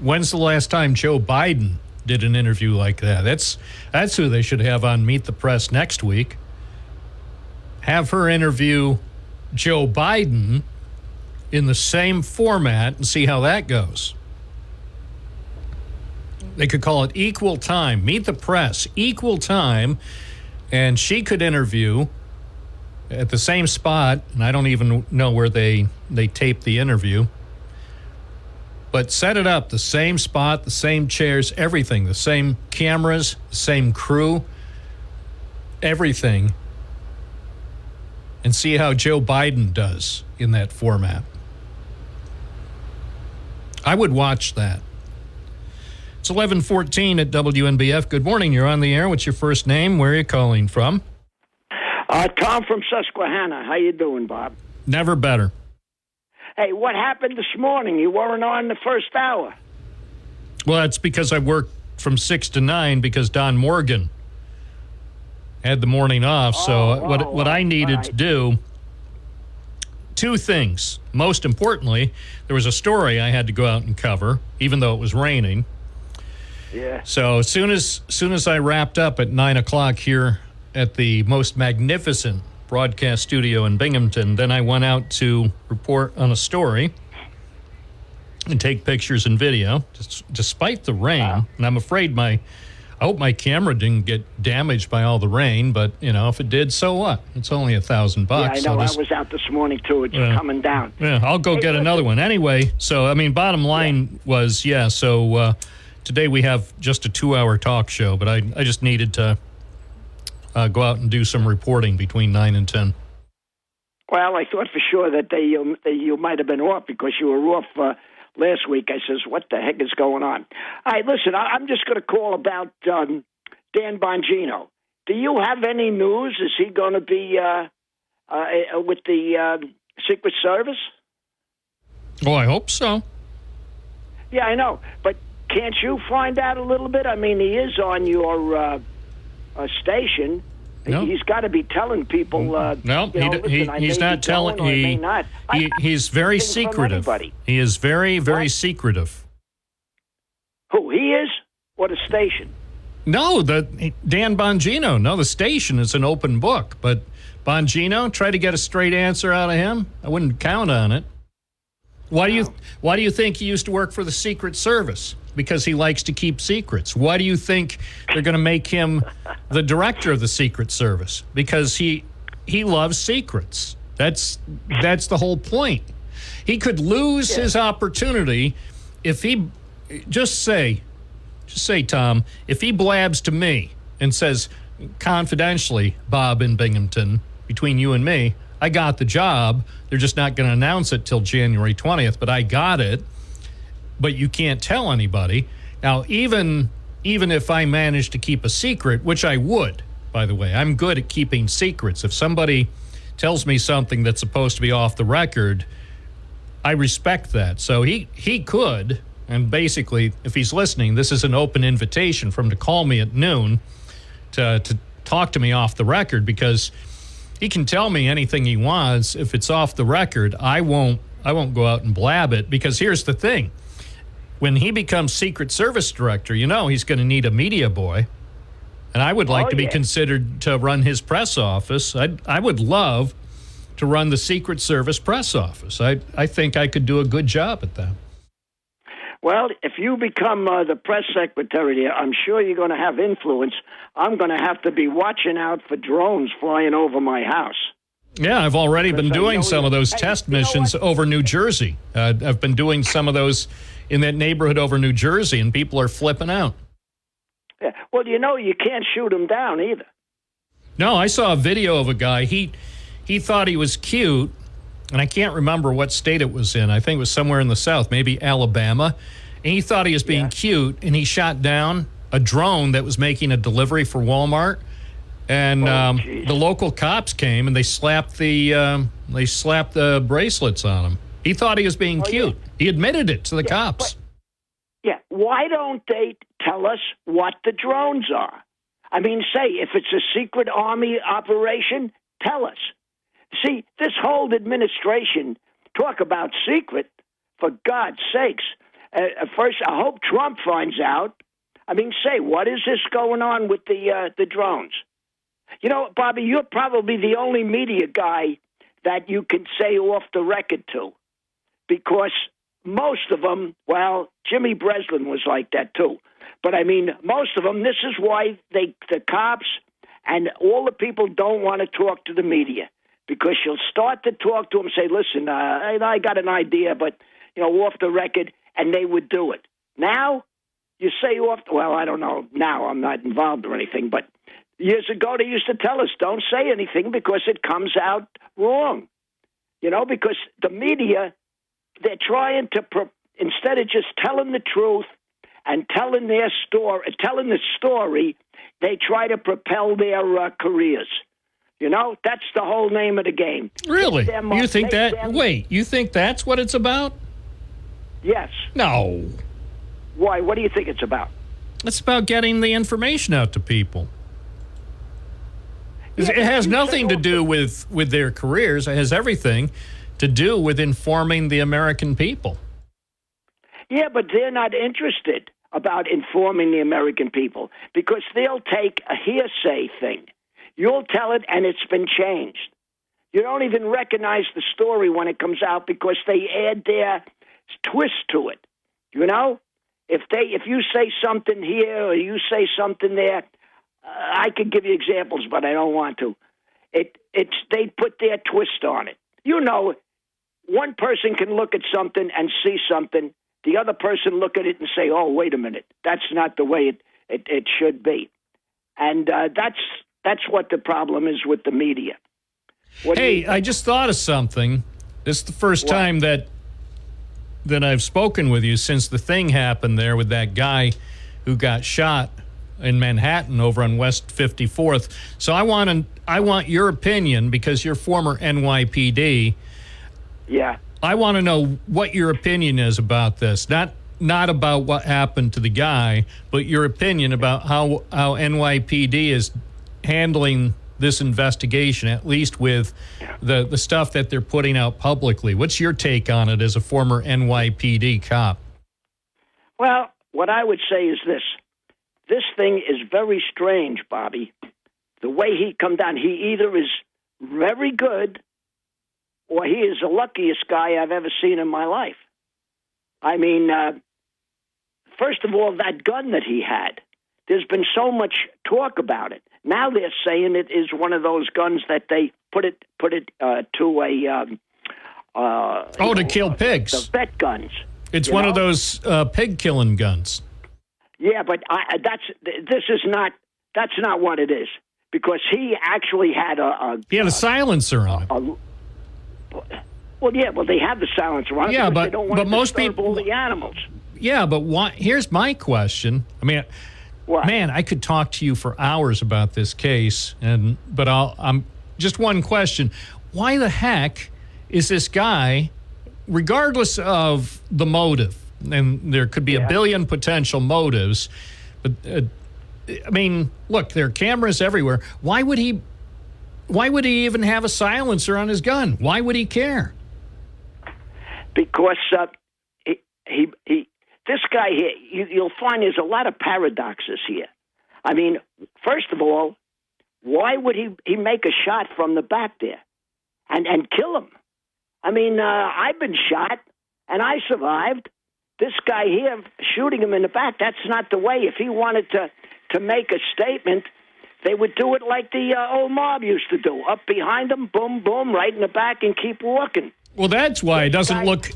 When's the last time Joe Biden did an interview like that? That's who they should have on Meet the Press next week. Have her interview Joe Biden in the same format and see how that goes. They could call it equal time. Meet the Press, equal time. And she could interview at the same spot, and I don't even know where they taped the interview. But set it up, the same spot, the same chairs, everything, the same cameras, the same crew, everything. And see how Joe Biden does in that format. I would watch that. It's 11:14 at WNBF. Good morning. You're on the air. What's your first name? Where are you calling from? Tom from Susquehanna. How you doing, Bob? Never better. Hey, what happened this morning? You weren't on the first hour. Well, that's because I worked from 6 to 9 because Don Morgan had the morning off. What I needed to do, two things. Most importantly, there was a story I had to go out and cover, even though it was raining. Yeah. So as soon as I wrapped up at 9 o'clock here at the most magnificent broadcast studio in Binghamton, then I went out to report on a story and take pictures and video, despite the rain. Wow. And I'm afraid my I hope my camera didn't get damaged by all the rain, but, if it did, so what? It's only $1,000. Yeah, I know. So I was out this morning, too. It's coming down. Yeah, I'll go get another one. Anyway, so, bottom line was, so today we have just a 2-hour talk show, but I just needed to go out and do some reporting between 9 and 10. Well, I thought for sure that you might have been off because you were off last week. I says, what the heck is going on? All right, listen, I'm just going to call about Dan Bongino. Do you have any news? Is he going to be with the Secret Service? Oh, I hope so. Yeah, I know. But can't you find out a little bit? I mean, he is on your station. No. He's got to be telling people. He's not telling. He's very secretive. He is very, very secretive. Who he is, or the station? No, Dan Bongino. No, the station is an open book. But Bongino, try to get a straight answer out of him. I wouldn't count on it. Why do you think he used to work for the Secret Service? Because he likes to keep secrets. Why do you think they're going to make him the director of the Secret Service? Because he loves secrets. That's the whole point. He could lose his opportunity if he just say, Tom, if he blabs to me and says confidentially, Bob in Binghamton, between you and me, I got the job. They're just not going to announce it till January 20th, but I got it. But you can't tell anybody. Now, even if I managed to keep a secret, which I would, by the way, I'm good at keeping secrets. If somebody tells me something that's supposed to be off the record, I respect that. So he could, and basically, if he's listening, this is an open invitation for him to call me at noon to talk to me off the record, because he can tell me anything he wants. If it's off the record, I won't go out and blab it, because here's the thing. When he becomes Secret Service director, he's going to need a media boy. And I would like to be considered to run his press office. I would love to run the Secret Service press office. I think I could do a good job at that. Well, if you become the press secretary, I'm sure you're going to have influence. I'm going to have to be watching out for drones flying over my house. Yeah, I've already been doing some of those test missions over New Jersey. I've been doing some of those in that neighborhood over New Jersey, and people are flipping out. Yeah. Well, you can't shoot them down either. No, I saw a video of a guy. He thought he was cute, and I can't remember what state it was in. I think it was somewhere in the South, maybe Alabama. And he thought he was being cute, and he shot down a drone that was making a delivery for Walmart. And the local cops came, and they slapped the bracelets on him. He thought he was being cute. Yeah. He admitted it to the cops. Why don't they tell us what the drones are? I mean, say, if it's a secret army operation, tell us. See, this whole administration, talk about secret, for God's sakes. First, I hope Trump finds out. I mean, say, what is this going on with the drones? Bobby, you're probably the only media guy that you can say off the record to, because most of them, well, Jimmy Breslin was like that too. But I mean, most of them, this is why the cops and all the people don't want to talk to the media, because you'll start to talk to them, say, listen, I got an idea, but, off the record, and they would do it. Now, you say I don't know, now I'm not involved or anything, but years ago they used to tell us, don't say anything because it comes out wrong. Because the media, they're trying to, instead of just telling the truth and telling the story, they try to propel their careers. That's the whole name of the game. Really? You think that? Wait, you think that's what it's about? Yes. No. Why? What do you think it's about? It's about getting the information out to people. It has nothing to do with their careers. It has everything to do with informing the American people. Yeah, but they're not interested about informing the American people, because they'll take a hearsay thing. You'll tell it, and it's been changed. You don't even recognize the story when it comes out because they add their twist to it. If you say something here or you say something there, I could give you examples, but I don't want to. They put their twist on it. One person can look at something and see something. The other person look at it and say, "Oh, wait a minute, that's not the way it should be." And that's what the problem is with the media. Hey, I just thought of something. This is the first time that I've spoken with you since the thing happened there with that guy who got shot in Manhattan over on West 54th. So I want your opinion because you're former NYPD. Yeah. I want to know what your opinion is about this. Not about what happened to the guy, but your opinion about how NYPD is handling this investigation, at least with the stuff that they're putting out publicly. What's your take on it as a former NYPD cop? Well, what I would say is this. This thing is very strange, Bobby. The way he come down, he either is very good or he is the luckiest guy I've ever seen in my life. I mean, first of all, that gun that he had, there's been so much talk about it. Now they're saying it is one of those guns that they put it to a... to kill pigs. The vet guns. It's one of those pig-killing guns. Yeah, but that's not what it is. Because he actually had he had a silencer on it. Well, they have the silencer on it. Yeah, but they don't want to most disturb people, all the animals. Yeah, but here's my question. I mean, what? Man, I could talk to you for hours about this case, but I'm just one question. Why the heck is this guy, regardless of the motive, and there could be a billion potential motives, but I mean, look, there are cameras everywhere. Why would he even have a silencer on his gun? Why would he care? Because this guy here, you'll find there's a lot of paradoxes here. I mean, first of all, why would he make a shot from the back there and kill him? I mean, I've been shot and I survived. This guy here shooting him in the back, that's not the way. If he wanted to make a statement, they would do it like the old mob used to do. Up behind him, boom, boom, right in the back and keep walking. Well, that's why it doesn't look...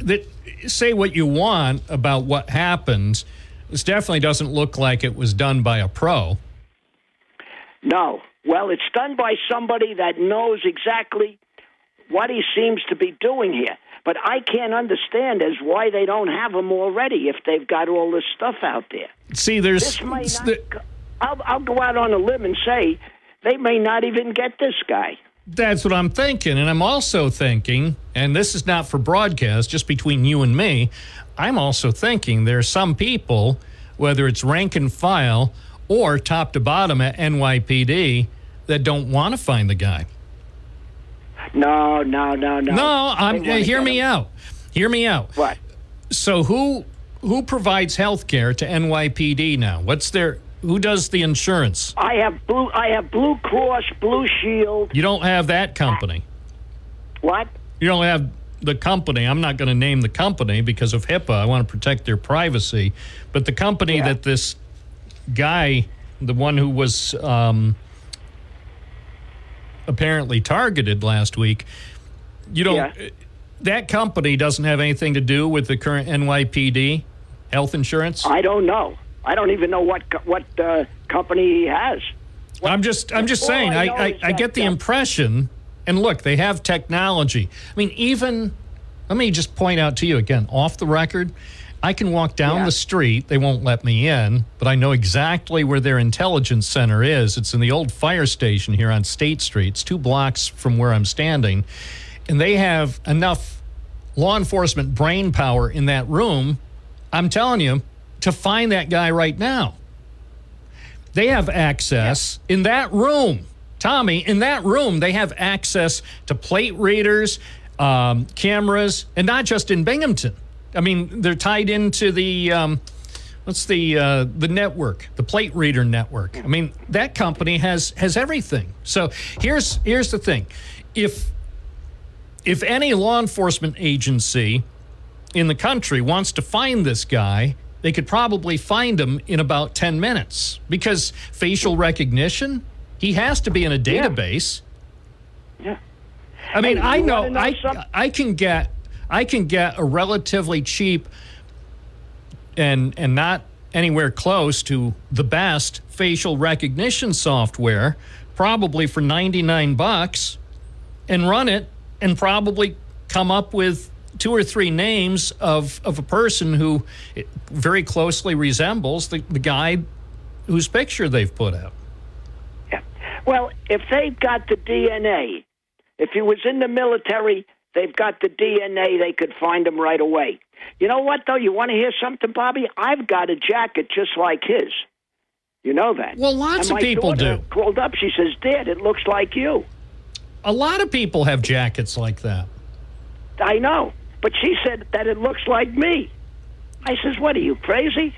Say what you want about what happened. This definitely doesn't look like it was done by a pro. No. Well, it's done by somebody that knows exactly what he seems to be doing here. But I can't understand as why they don't have him already if they've got all this stuff out there. See, there's... I'll go out on a limb and say they may not even get this guy. That's what I'm thinking. And I'm also thinking, and this is not for broadcast, just between you and me, I'm also thinking there are some people, whether it's rank and file or top to bottom at NYPD, that don't want to find the guy. No. No, hear me out. Hear me out. What? So who provides health care to NYPD now? Who does the insurance? I have Blue Cross, Blue Shield. You don't have that company. What? You don't have the company. I'm not going to name the company because of HIPAA. I want to protect their privacy. But the company that this guy, the one who was apparently targeted last week, that company doesn't have anything to do with the current NYPD health insurance? I don't know. I don't even know what company he has. I'm just saying. I get the impression, and look, they have technology. I mean, let me just point out to you again, off the record, I can walk down the street. They won't let me in, but I know exactly where their intelligence center is. It's in the old fire station here on State Street. It's 2 blocks from where I'm standing, and they have enough law enforcement brain power in that room. I'm telling you, to find that guy right now. They have access in that room. Tommy, in that room, they have access to plate readers, cameras, and not just in Binghamton. I mean, they're tied into the, the network, the plate reader network. I mean, that company has everything. So here's the thing. If any law enforcement agency in the country wants to find this guy, they could probably find him in about 10 minutes because facial recognition, he has to be in a database. Yeah. I mean, Hey, I you know wanna know something? I can get a relatively cheap and not anywhere close to the best facial recognition software, probably for $99, and run it and probably come up with 2 or 3 names of a person who very closely resembles the guy whose picture they've put out. Yeah. Well, if they've got the DNA, if he was in the military, they've got the DNA, they could find him right away. You know what, though? You want to hear something, Bobby? I've got a jacket just like his. You know that. Well, lots of people do. My daughter called up. She says, Dad, it looks like you. A lot of people have jackets like that. I know. But she said that it looks like me. I says, what, are you crazy?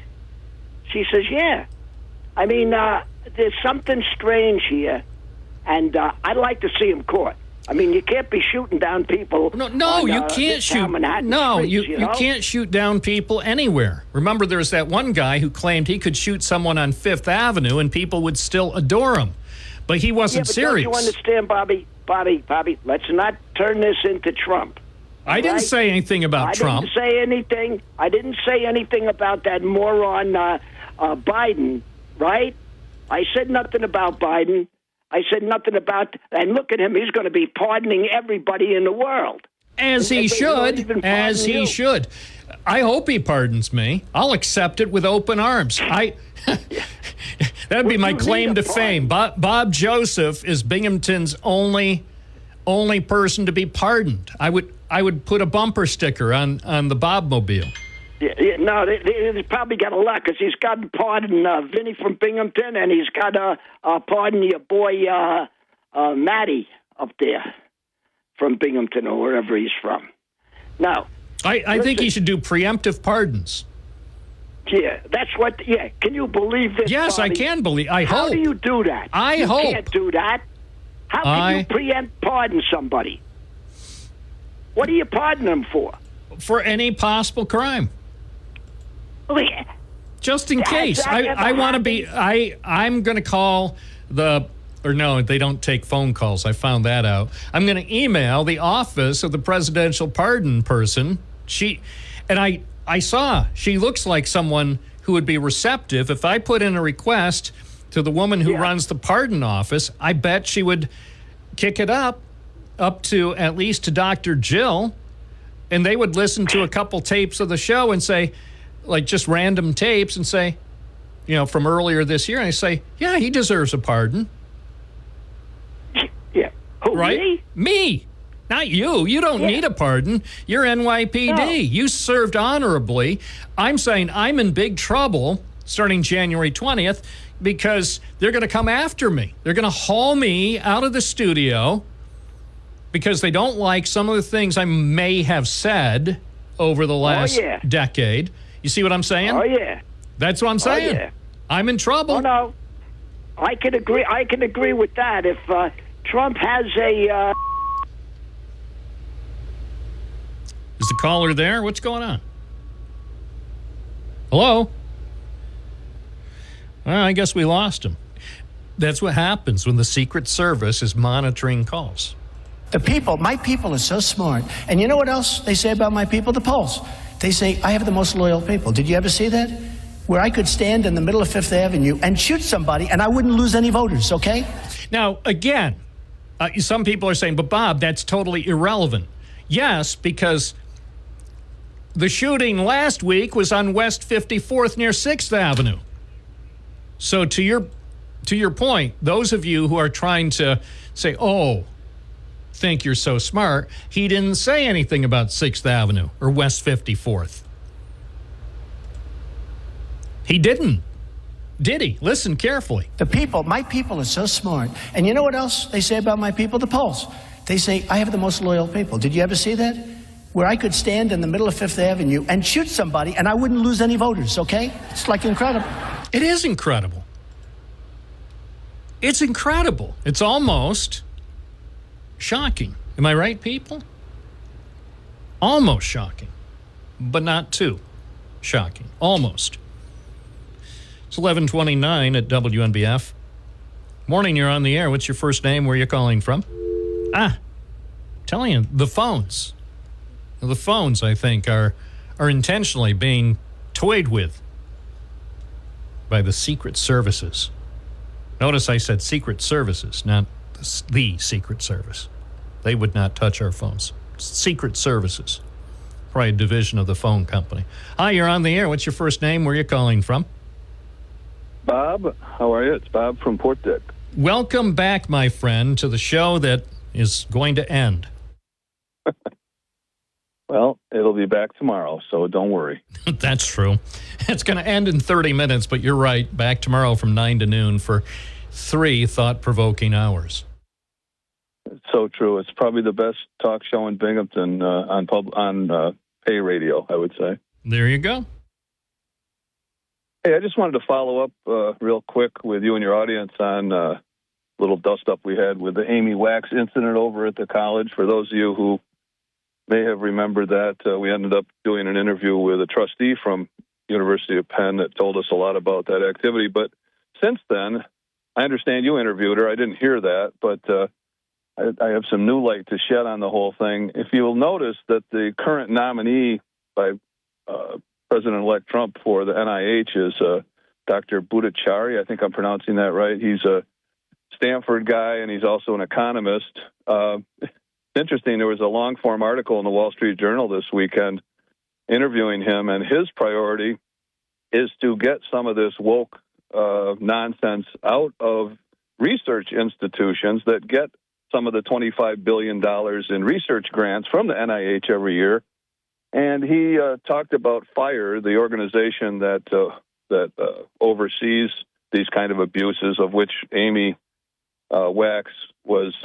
She says, yeah. I mean, there's something strange here, and I'd like to see him caught. I mean, you can't be shooting down people. No, you can't shoot. No, you can't shoot down people anywhere. Remember, there's that one guy who claimed he could shoot someone on Fifth Avenue and people would still adore him, but he wasn't serious. Don't you understand, Bobby? Let's not turn this into Trump. I didn't say anything about Trump. I didn't say anything about that moron Biden, right? I said nothing about Biden. I said nothing about, and look at him, he's going to be pardoning everybody in the world. As he should. As he should. I hope he pardons me. I'll accept it with open arms. That'd be my claim to fame. Bob Joseph is Binghamton's only person to be pardoned. I would put a bumper sticker on the Bobmobile. No, he's probably got a lot because he's got to pardon Vinny from Binghamton, and he's got to pardon your boy Matty up there from Binghamton or wherever he's from. Now, I think he should do preemptive pardons. Yeah, that's what. Yeah, can you believe this? Yes, Bobby? I can believe. I hope. How do you do that? You can't do that. How can you preempt pardon somebody? What do you pardon them for? For any possible crime. Well, yeah. Just in case. I want to be. I'm going to call no, they don't take phone calls. I found that out. I'm going to email the office of the presidential pardon person. I saw she looks like someone who would be receptive. If I put in a request to the woman who runs the pardon office, I bet she would kick it up to at least to Dr. Jill, and they would listen to a couple tapes of the show and say, like just random tapes, and say, from earlier this year, and I say, yeah, he deserves a pardon. Yeah. Who, right? Me. Not you. You don't need a pardon. You're NYPD. No. You served honorably. I'm saying I'm in big trouble starting January 20th because they're going to come after me. They're going to haul me out of the studio because they don't like some of the things I may have said over the last decade. You see what I'm saying? Oh, yeah. That's what I'm saying. Oh, yeah. I'm in trouble. Oh, no. I can agree with that. If Trump has a... Is the caller there? What's going on? Hello? Well, I guess we lost him. That's what happens when the Secret Service is monitoring calls. My people are so smart. And you know what else they say about my people? The polls. They say, I have the most loyal people. Did you ever see that? Where I could stand in the middle of Fifth Avenue and shoot somebody and I wouldn't lose any voters, okay? Now, again, some people are saying, but Bob, that's totally irrelevant. Yes, because the shooting last week was on West 54th near 6th Avenue. So to your point, those of you who are trying to say, think you're so smart, he didn't say anything about 6th Avenue or West 54th. He didn't. Did he? Listen carefully. My people are so smart. And you know what else they say about my people? The polls. They say, I have the most loyal people. Did you ever see that? Where I could stand in the middle of Fifth Avenue and shoot somebody and I wouldn't lose any voters, okay? It's like incredible. It is incredible. It's incredible. It's almost shocking. Am I right, people? Almost shocking, but not too Shocking. Almost. It's 11:29 at WNBF. Morning, you're on the air. What's your first name? Where are you calling from? Telling you, the phones. The phones, I think, are intentionally being toyed with by the Secret Services. Notice I said Secret Services, not the Secret Service. They would not touch our phones. Secret Services. Probably a division of the phone company. Hi, you're on the air. What's your first name? Where are you calling from? Bob, how are you? It's Bob from Port Dick. Welcome back, my friend, to the show that is going to end. Well, it'll be back tomorrow, so don't worry. That's true. It's going to end in 30 minutes, but you're right. Back tomorrow from 9 to noon for 3 thought-provoking hours. It's so true. It's probably the best talk show in Binghamton on pay radio, I would say. There you go. Hey, I just wanted to follow up real quick with you and your audience on a little dust-up we had with the Amy Wax incident over at the college. For those of you who may have remembered that, we ended up doing an interview with a trustee from University of Penn that told us a lot about that activity. But since then, I understand you interviewed her. I didn't hear that, but I have some new light to shed on the whole thing. If you'll notice that the current nominee by President-elect Trump for the NIH is Dr. Bhattacharya. I think I'm pronouncing that right. He's a Stanford guy, and he's also an economist. Interesting, there was a long-form article in the Wall Street Journal this weekend interviewing him, and his priority is to get some of this woke nonsense out of research institutions that get some of the $25 billion in research grants from the NIH every year. And he talked about FIRE, the organization that oversees these kind of abuses, of which Amy Wax was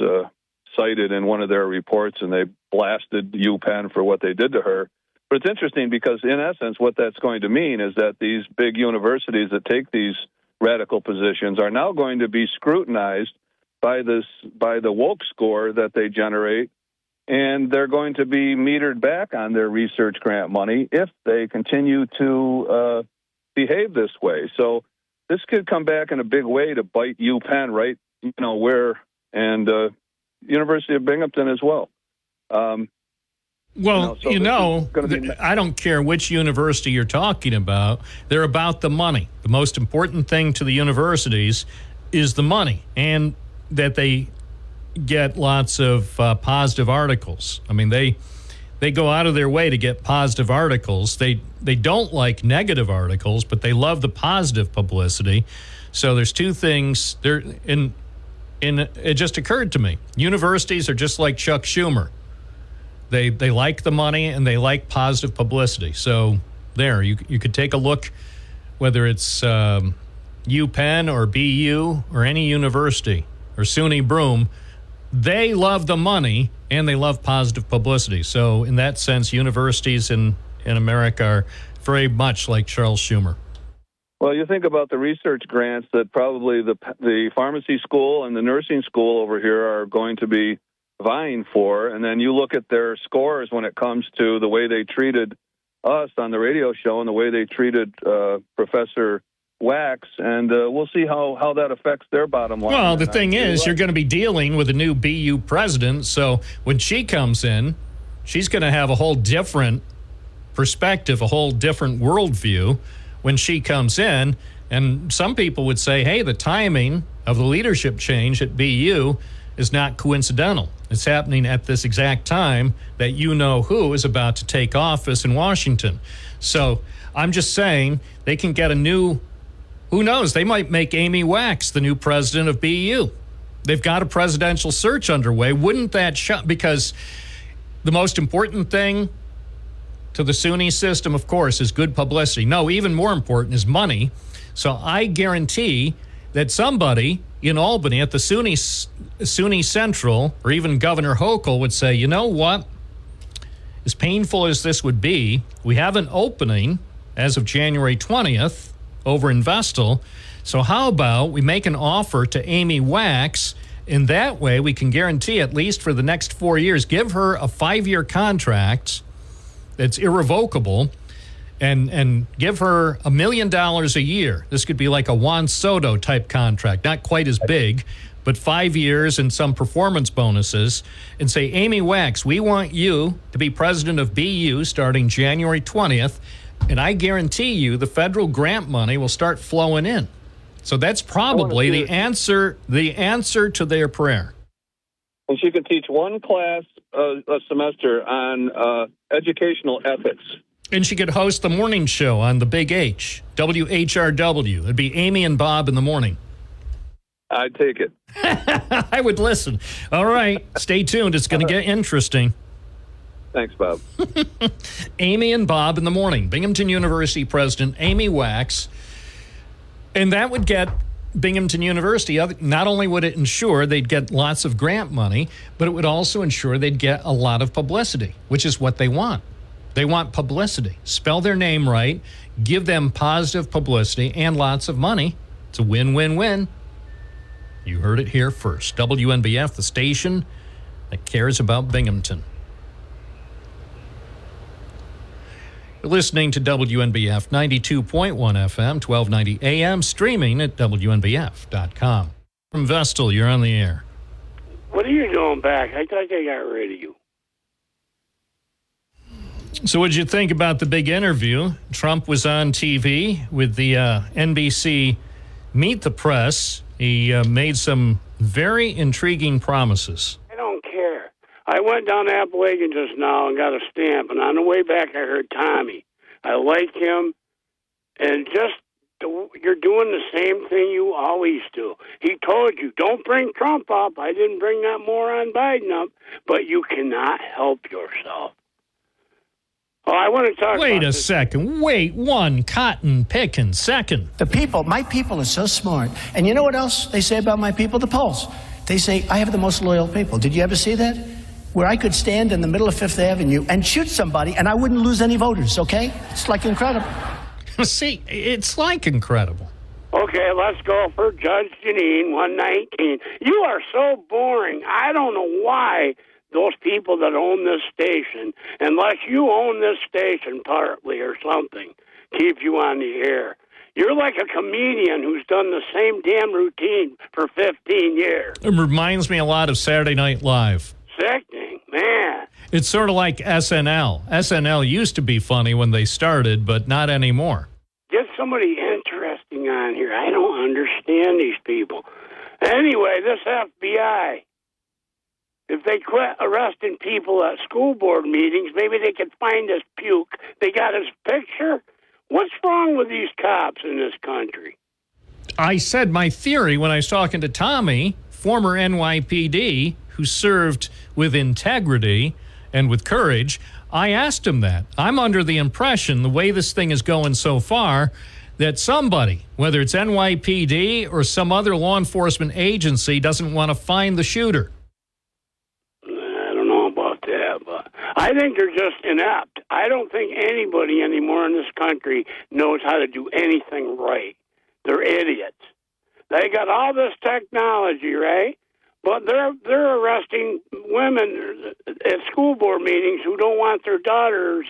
cited in one of their reports, and they blasted UPenn for what they did to her. But it's interesting because, in essence, what that's going to mean is that these big universities that take these radical positions are now going to be scrutinized by the woke score that they generate, and they're going to be metered back on their research grant money if they continue to behave this way. So this could come back in a big way to bite UPenn, right? And University of Binghamton as well. I don't care which university you're talking about. They're about the money. The most important thing to the universities is the money, and that they get lots of positive articles. I mean, they go out of their way to get positive articles. They don't like negative articles, but they love the positive publicity. So there's two things there. And it just occurred to me, universities are just like Chuck Schumer. They like the money and they like positive publicity. So there, you could take a look, whether it's UPenn or BU or any university or SUNY Broome, they love the money and they love positive publicity. So in that sense, universities in America are very much like Charles Schumer. Well, you think about the research grants that probably the pharmacy school and the nursing school over here are going to be vying for, and then you look at their scores when it comes to the way they treated us on the radio show and the way they treated Professor Wax, and we'll see how that affects their bottom line. Well, the thing is, you're going to be dealing with a new BU president, so when she comes in, she's going to have a whole different perspective, a whole different worldview when she comes in. And some people would say, hey, the timing of the leadership change at BU is not coincidental. It's happening at this exact time that you-know-who is about to take office in Washington. So I'm just saying they can get a new, who knows, they might make Amy Wax the new president of BU. They've got a presidential search underway. Wouldn't that shock? Because the most important thing to the SUNY system, of course, is good publicity. No, even more important is money. So I guarantee that somebody in Albany at the SUNY Central, or even Governor Hochul, would say, you know what? As painful as this would be, we have an opening as of January 20th over in Vestal. So how about we make an offer to Amy Wax? In that way, we can guarantee, at least for the next 4 years, give her a 5-year contract that's irrevocable, and give her $1 million a year. This could be like a Juan Soto type contract, not quite as big, but 5 years and some performance bonuses, and say, Amy Wax, we want you to be president of BU starting January 20th, and I guarantee you the federal grant money will start flowing in. So that's probably the answer to their prayer. And she could teach one class a semester on educational ethics. And she could host the morning show on the Big H, WHRW. It'd be Amy and Bob in the morning. I'd take it. I would listen. All right, stay tuned. It's going to get interesting. Thanks, Bob. Amy and Bob in the morning. Binghamton University President Amy Wax. And that would get Binghamton University, not only would it ensure they'd get lots of grant money, but it would also ensure they'd get a lot of publicity, which is what they want. They want publicity. Spell their name right, give them positive publicity and lots of money. It's a win-win-win. You heard it here first. WNBF, the station that cares about Binghamton. You're listening to WNBF 92.1 FM, 1290 AM, streaming at WNBF.com. From Vestal, you're on the air. What are you doing back? I thought they got rid of you. So what did you think about the big interview? Trump was on TV with the NBC Meet the Press. He made some very intriguing promises. I don't care. I went down to Appalachian just now and got a stamp, and on the way back I heard Tommy. I like him, and you're doing the same thing you always do. He told you, don't bring Trump up. I didn't bring that moron Biden up, but you cannot help yourself. Oh, I want to talk Wait about a this. second. Wait one cotton picking second. My people are so smart. And you know what else they say about my people? The polls. They say, I have the most loyal people. Did you ever see that? Where I could stand in the middle of Fifth Avenue and shoot somebody and I wouldn't lose any voters, okay? It's like incredible. See, it's like incredible. Okay, let's go for Judge Janine, 119. You are so boring. I don't know why those people that own this station, unless you own this station partly or something, keep you on the air. You're like a comedian who's done the same damn routine for 15 years. It reminds me a lot of Saturday Night Live. Sickening, man. It's sort of like SNL. SNL used to be funny when they started, but not anymore. Get somebody interesting on here. I don't understand these people. Anyway, this FBI, if they quit arresting people at school board meetings, maybe they could find this puke. They got his picture. What's wrong with these cops in this country? I said my theory when I was talking to Tommy, former NYPD, who served with integrity and with courage. I asked him that. I'm under the impression, the way this thing is going so far, that somebody, whether it's NYPD or some other law enforcement agency, doesn't want to find the shooter. I don't know about that, but I think they're just inept. I don't think anybody anymore in this country knows how to do anything right. They're idiots. They got all this technology, right? But they're arresting women at school board meetings who don't want their daughters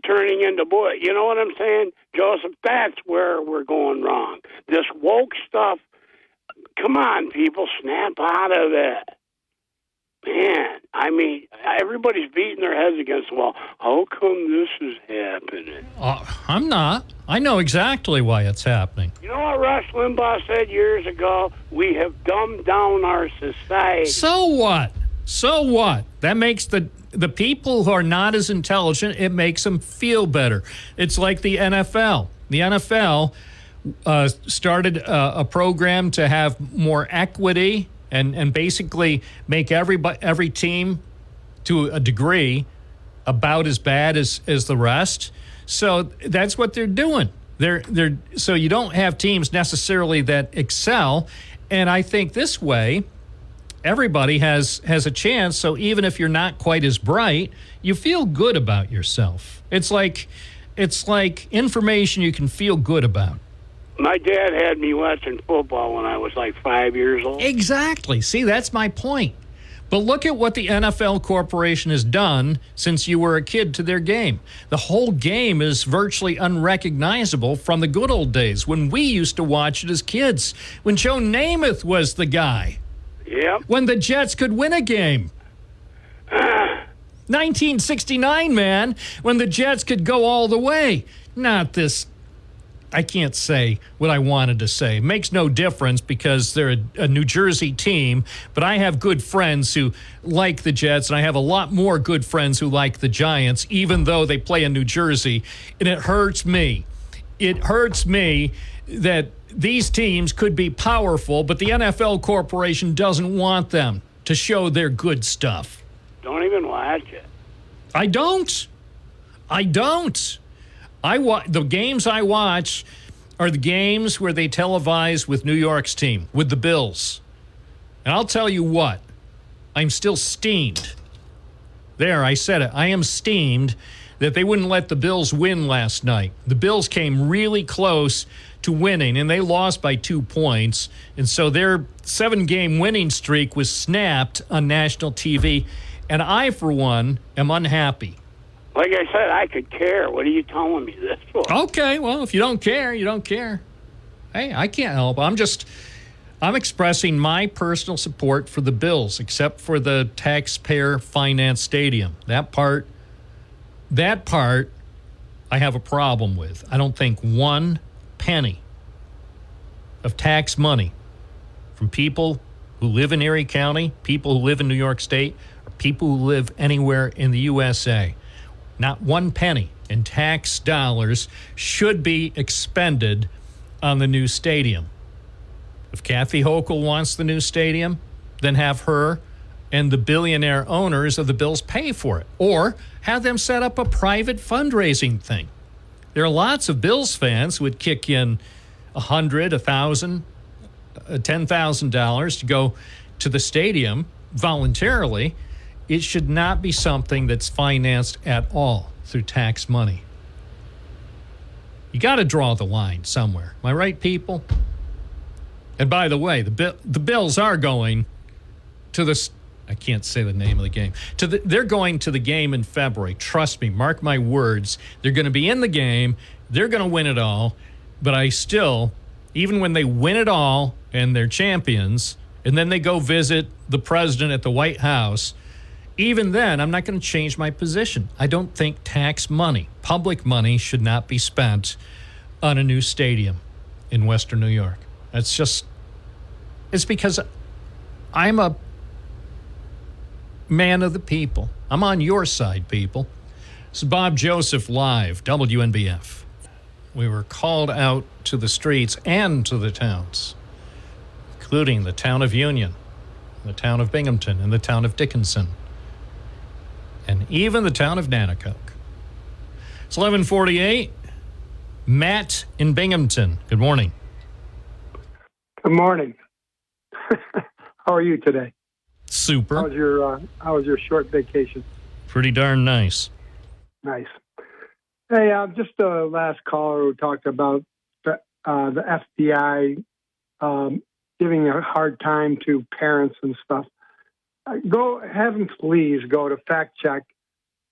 turning into boys. You know what I'm saying, Joseph? That's where we're going wrong. This woke stuff, come on, people, snap out of it. Man, I mean, everybody's beating their heads against the wall. How come this is happening? I'm not. I know exactly why it's happening. You know what Rush Limbaugh said years ago? We have dumbed down our society. So what? So what? That makes the people who are not as intelligent, it makes them feel better. It's like the NFL. The NFL started a program to have more equity and basically make every team to a degree about as bad as the rest. So that's what they're doing. So you don't have teams necessarily that excel, and I think this way everybody has a chance. So even if you're not quite as bright, you feel good about yourself. It's like information you can feel good about. My dad had me watching football when I was like 5 years old. Exactly. See, that's my point. But look at what the NFL Corporation has done since you were a kid to their game. The whole game is virtually unrecognizable from the good old days when we used to watch it as kids, when Joe Namath was the guy. Yep. When the Jets could win a game. 1969, man, when the Jets could go all the way. Not this. I can't say what I wanted to say. It makes no difference because they're a New Jersey team, but I have good friends who like the Jets, and I have a lot more good friends who like the Giants, even though they play in New Jersey, and it hurts me. It hurts me that these teams could be powerful, but the NFL Corporation doesn't want them to show their good stuff. Don't even watch it. I don't. The games I watch are the games where they televise with New York's team, with the Bills. And I'll tell you what, I'm still steamed. There, I said it. I am steamed that they wouldn't let the Bills win last night. The Bills came really close to winning, and they lost by 2 points. And so their 7-game winning streak was snapped on national TV. And I, for one, am unhappy. Like I said, I could care. What are you telling me this for? Okay, well, if you don't care, you don't care. Hey, I can't help. I'm expressing my personal support for the Bills, except for the taxpayer financed stadium. That part I have a problem with. I don't think one penny of tax money from people who live in Erie County, people who live in New York State, or people who live anywhere in the USA, not one penny in tax dollars should be expended on the new stadium. If Kathy Hochul wants the new stadium, then have her and the billionaire owners of the Bills pay for it. Or have them set up a private fundraising thing. There are lots of Bills fans who would kick in $100, $1,000, $10,000 to go to the stadium voluntarily. It should not be something that's financed at all through tax money. You got to draw the line somewhere. Am I right, people? And by the way, the Bills are going to the, I can't say the name of the game. They're going to the game in February. Trust me, mark my words. They're going to be in the game. They're going to win it all. But I still, even when they win it all and they're champions, and then they go visit the president at the White House, even then, I'm not going to change my position. I don't think tax money, public money, should not be spent on a new stadium in Western New York. It's because I'm a man of the people. I'm on your side, people. This is Bob Joseph live, WNBF. We were called out to the streets and to the towns, including the town of Union, the town of Binghamton, and the town of Dickinson, and even the town of Nanticoke. It's 11:48. Matt in Binghamton. Good morning. Good morning. How are you today? Super. How was your short vacation? Pretty darn nice. Nice. Hey, just the last caller who talked about the FBI giving a hard time to parents and stuff. Have them please go to fact check.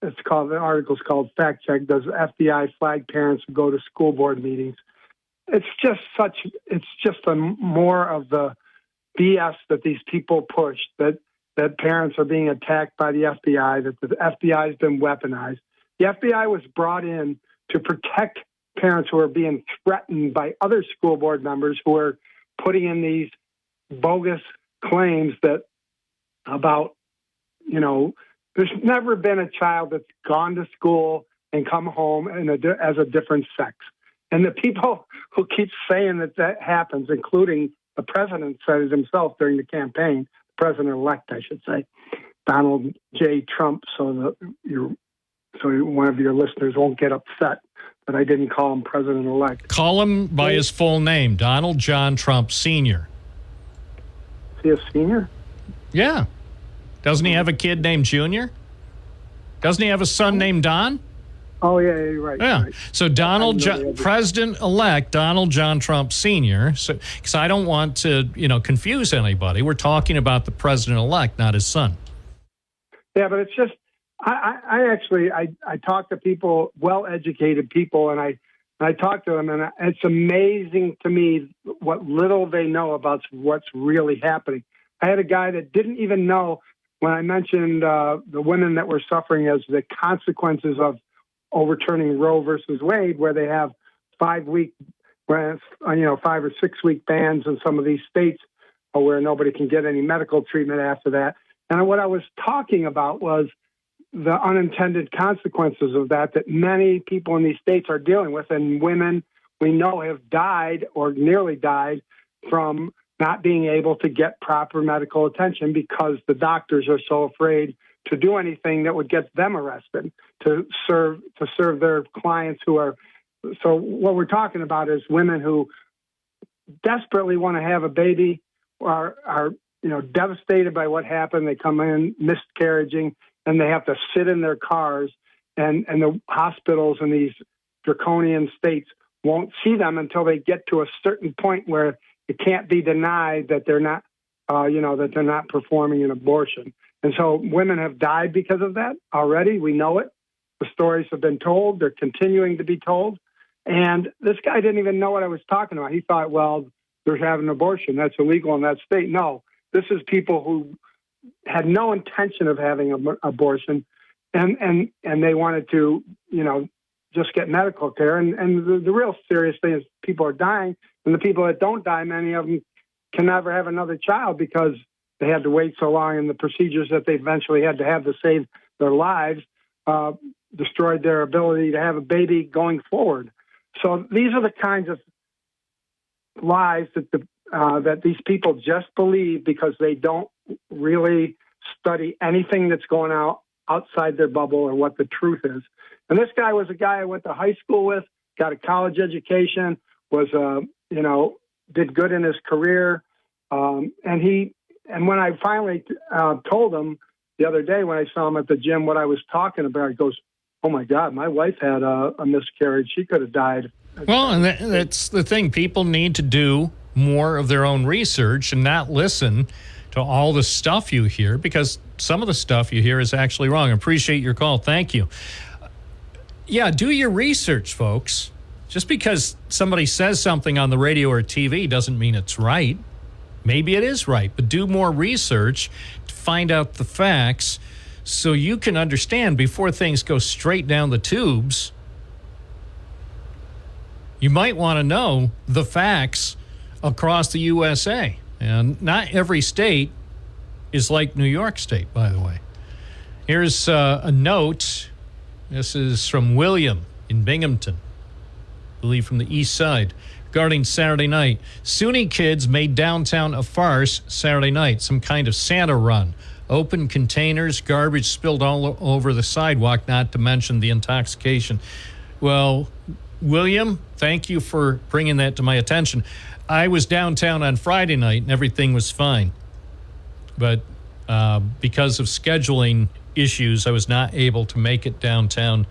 The article's called Fact Check. Does FBI flag parents who go to school board meetings? It's just more of the BS that these people push, that parents are being attacked by the FBI, that the FBI has been weaponized. The FBI was brought in to protect parents who are being threatened by other school board members who are putting in these bogus claims about, there's never been a child that's gone to school and come home as a different sex. And the people who keep saying that happens, including the president said it himself during the campaign, President-elect, I should say, Donald J. Trump, so one of your listeners won't get upset that I didn't call him President-elect. Call him by his full name, Donald John Trump Sr. Is he a senior? Yeah. Doesn't he have a kid named Junior? Doesn't he have a son named Don? Oh, yeah, you're right. Yeah. Right. So President-elect Donald John Trump Sr., because I don't want to, confuse anybody. We're talking about the president-elect, not his son. Yeah, but it's just, I talk to people, well-educated people, and I talk to them, and it's amazing to me what little they know about what's really happening. I had a guy that didn't even know when I mentioned the women that were suffering as the consequences of overturning Roe versus Wade, where they have 5 or 6 week bans in some of these states where nobody can get any medical treatment after that. And what I was talking about was the unintended consequences of that many people in these states are dealing with, and women we know have died or nearly died from not being able to get proper medical attention because the doctors are so afraid to do anything that would get them arrested to serve their clients who are. So what we're talking about is women who desperately want to have a baby, are devastated by what happened. They come in miscarriaging, and they have to sit in their cars, and the hospitals in these draconian states won't see them until they get to a certain point where it can't be denied that they're not, that they're not performing an abortion. And so women have died because of that already. We know it. The stories have been told. They're continuing to be told. And this guy didn't even know what I was talking about. He thought, well, they're having an abortion. That's illegal in that state. No, this is people who had no intention of having an abortion, and they wanted to, just get medical care. And the real serious thing is people are dying, and the people that don't die, many of them can never have another child because they had to wait so long, and the procedures that they eventually had to have to save their lives destroyed their ability to have a baby going forward. So these are the kinds of lies that these people just believe because they don't really study anything that's going on outside their bubble or what the truth is. And this guy was a guy I went to high school with, got a college education, was did good in his career, and when I finally told him the other day when I saw him at the gym what I was talking about, he goes, "Oh my God, my wife had a miscarriage. She could have died." Well, and that's the thing. People need to do more of their own research and not listen to all the stuff you hear, because some of the stuff you hear is actually wrong. I appreciate your call. Thank you. Yeah, do your research, folks. Just because somebody says something on the radio or TV doesn't mean it's right. Maybe it is right, but do more research to find out the facts so you can understand before things go straight down the tubes. You might want to know the facts across the USA. And not every state is like New York State, by the way. Here's a note. This is from William in Binghamton, I believe from the east side, regarding Saturday night. SUNY kids made downtown a farce Saturday night, some kind of Santa run. Open containers, garbage spilled all over the sidewalk, not to mention the intoxication. Well, William, thank you for bringing that to my attention. I was downtown on Friday night and everything was fine. But because of scheduling issues, I was not able to make it downtown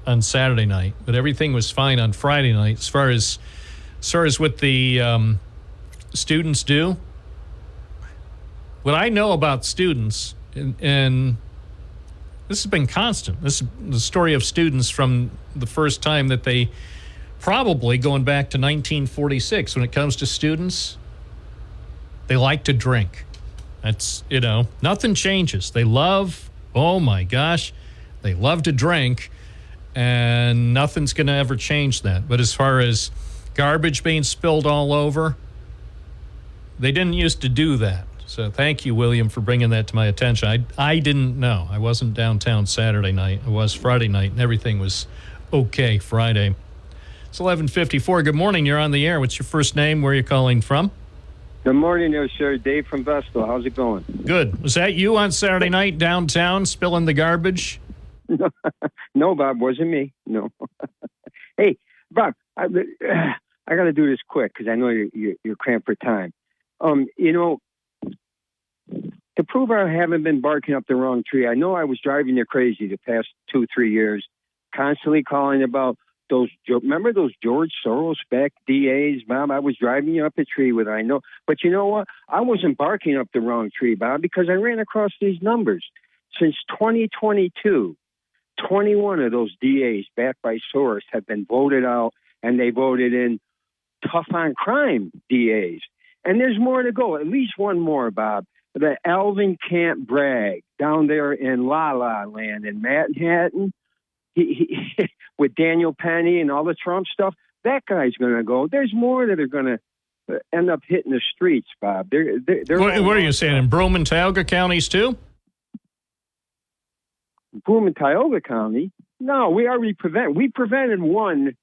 on Saturday night. But everything was fine on Friday night. As far as what the students do, what I know about students, and this has been constant. This is the story of students from the first time that they, probably going back to 1946. When it comes to students, they like to drink. That's, nothing changes. They love, oh my gosh, they love to drink, and nothing's going to ever change that. But as far as garbage being spilled all over, they didn't used to do that. So thank you, William, for bringing that to my attention. I didn't know. I wasn't downtown Saturday night. I was Friday night, and everything was okay Friday. It's 11:54. Good morning. You're on the air. What's your first name? Where are you calling from? Good morning, sir. Dave from Vestal. How's it going? Good. Was that you on Saturday night downtown spilling the garbage? No, Bob, wasn't me. No. Hey, Bob, I got to do this quick because I know you're cramped for time. To prove I haven't been barking up the wrong tree, I know I was driving you crazy the past 2-3 years, constantly calling about remember those George Soros backed DAs, Bob? I was driving you up a tree with it, I know. But you know what? I wasn't barking up the wrong tree, Bob, because I ran across these numbers. Since 2022, 21 of those DAs backed by Soros have been voted out, and they voted in tough on crime DAs. And there's more to go. At least one more, Bob. The Alvin Camp Bragg down there in La La Land in Manhattan, he with Daniel Penny and all the Trump stuff, that guy's going to go. There's more that are going to end up hitting the streets, Bob. What are you saying, in Broome and Tioga counties too? Broome and Tioga County? No, we already We prevented one.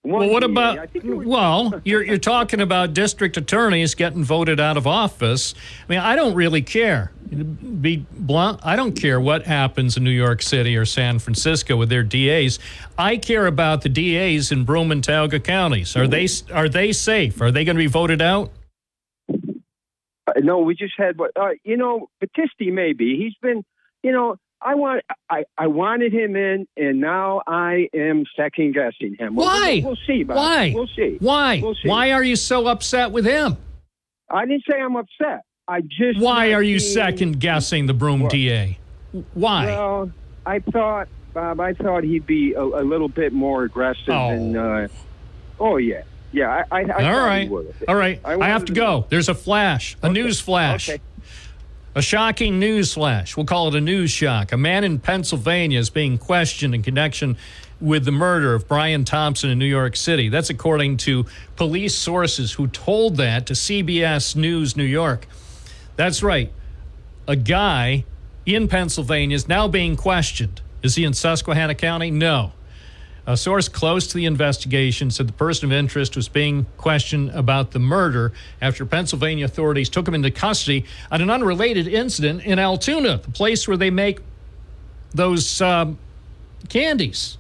Well, what about? Well, you're talking about district attorneys getting voted out of office. I mean, I don't really care. To be blunt, I don't care what happens in New York City or San Francisco with their DAs. I care about the DAs in Broome and Tioga counties. Are they safe? Are they going to be voted out? No, we just had Battisti maybe. He's been, I wanted him in, and now I am second guessing him. Why? We'll see, Bob. Why? We'll see. Why? We'll see. Why are you so upset with him? I didn't say I'm upset. Why are you second guessing the Broome DA? Why? Well, I thought, Bob, he'd be a little bit more aggressive. Oh, yeah. Yeah, I all right. He would. All right. I have to go. There's a flash, a news flash. Okay. A shocking news flash. We'll call it a news shock. A man in Pennsylvania is being questioned in connection with the murder of Brian Thompson in New York City. That's according to police sources who told that to CBS News New York. That's right. A guy in Pennsylvania is now being questioned. Is he in Susquehanna County? No. A source close to the investigation said the person of interest was being questioned about the murder after Pennsylvania authorities took him into custody on an unrelated incident in Altoona, the place where they make those candies,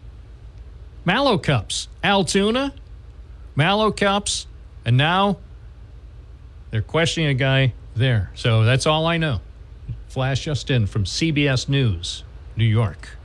Mallow Cups. Altoona, Mallow Cups, and now they're questioning a guy there. So that's all I know. Flash just in from CBS News, New York.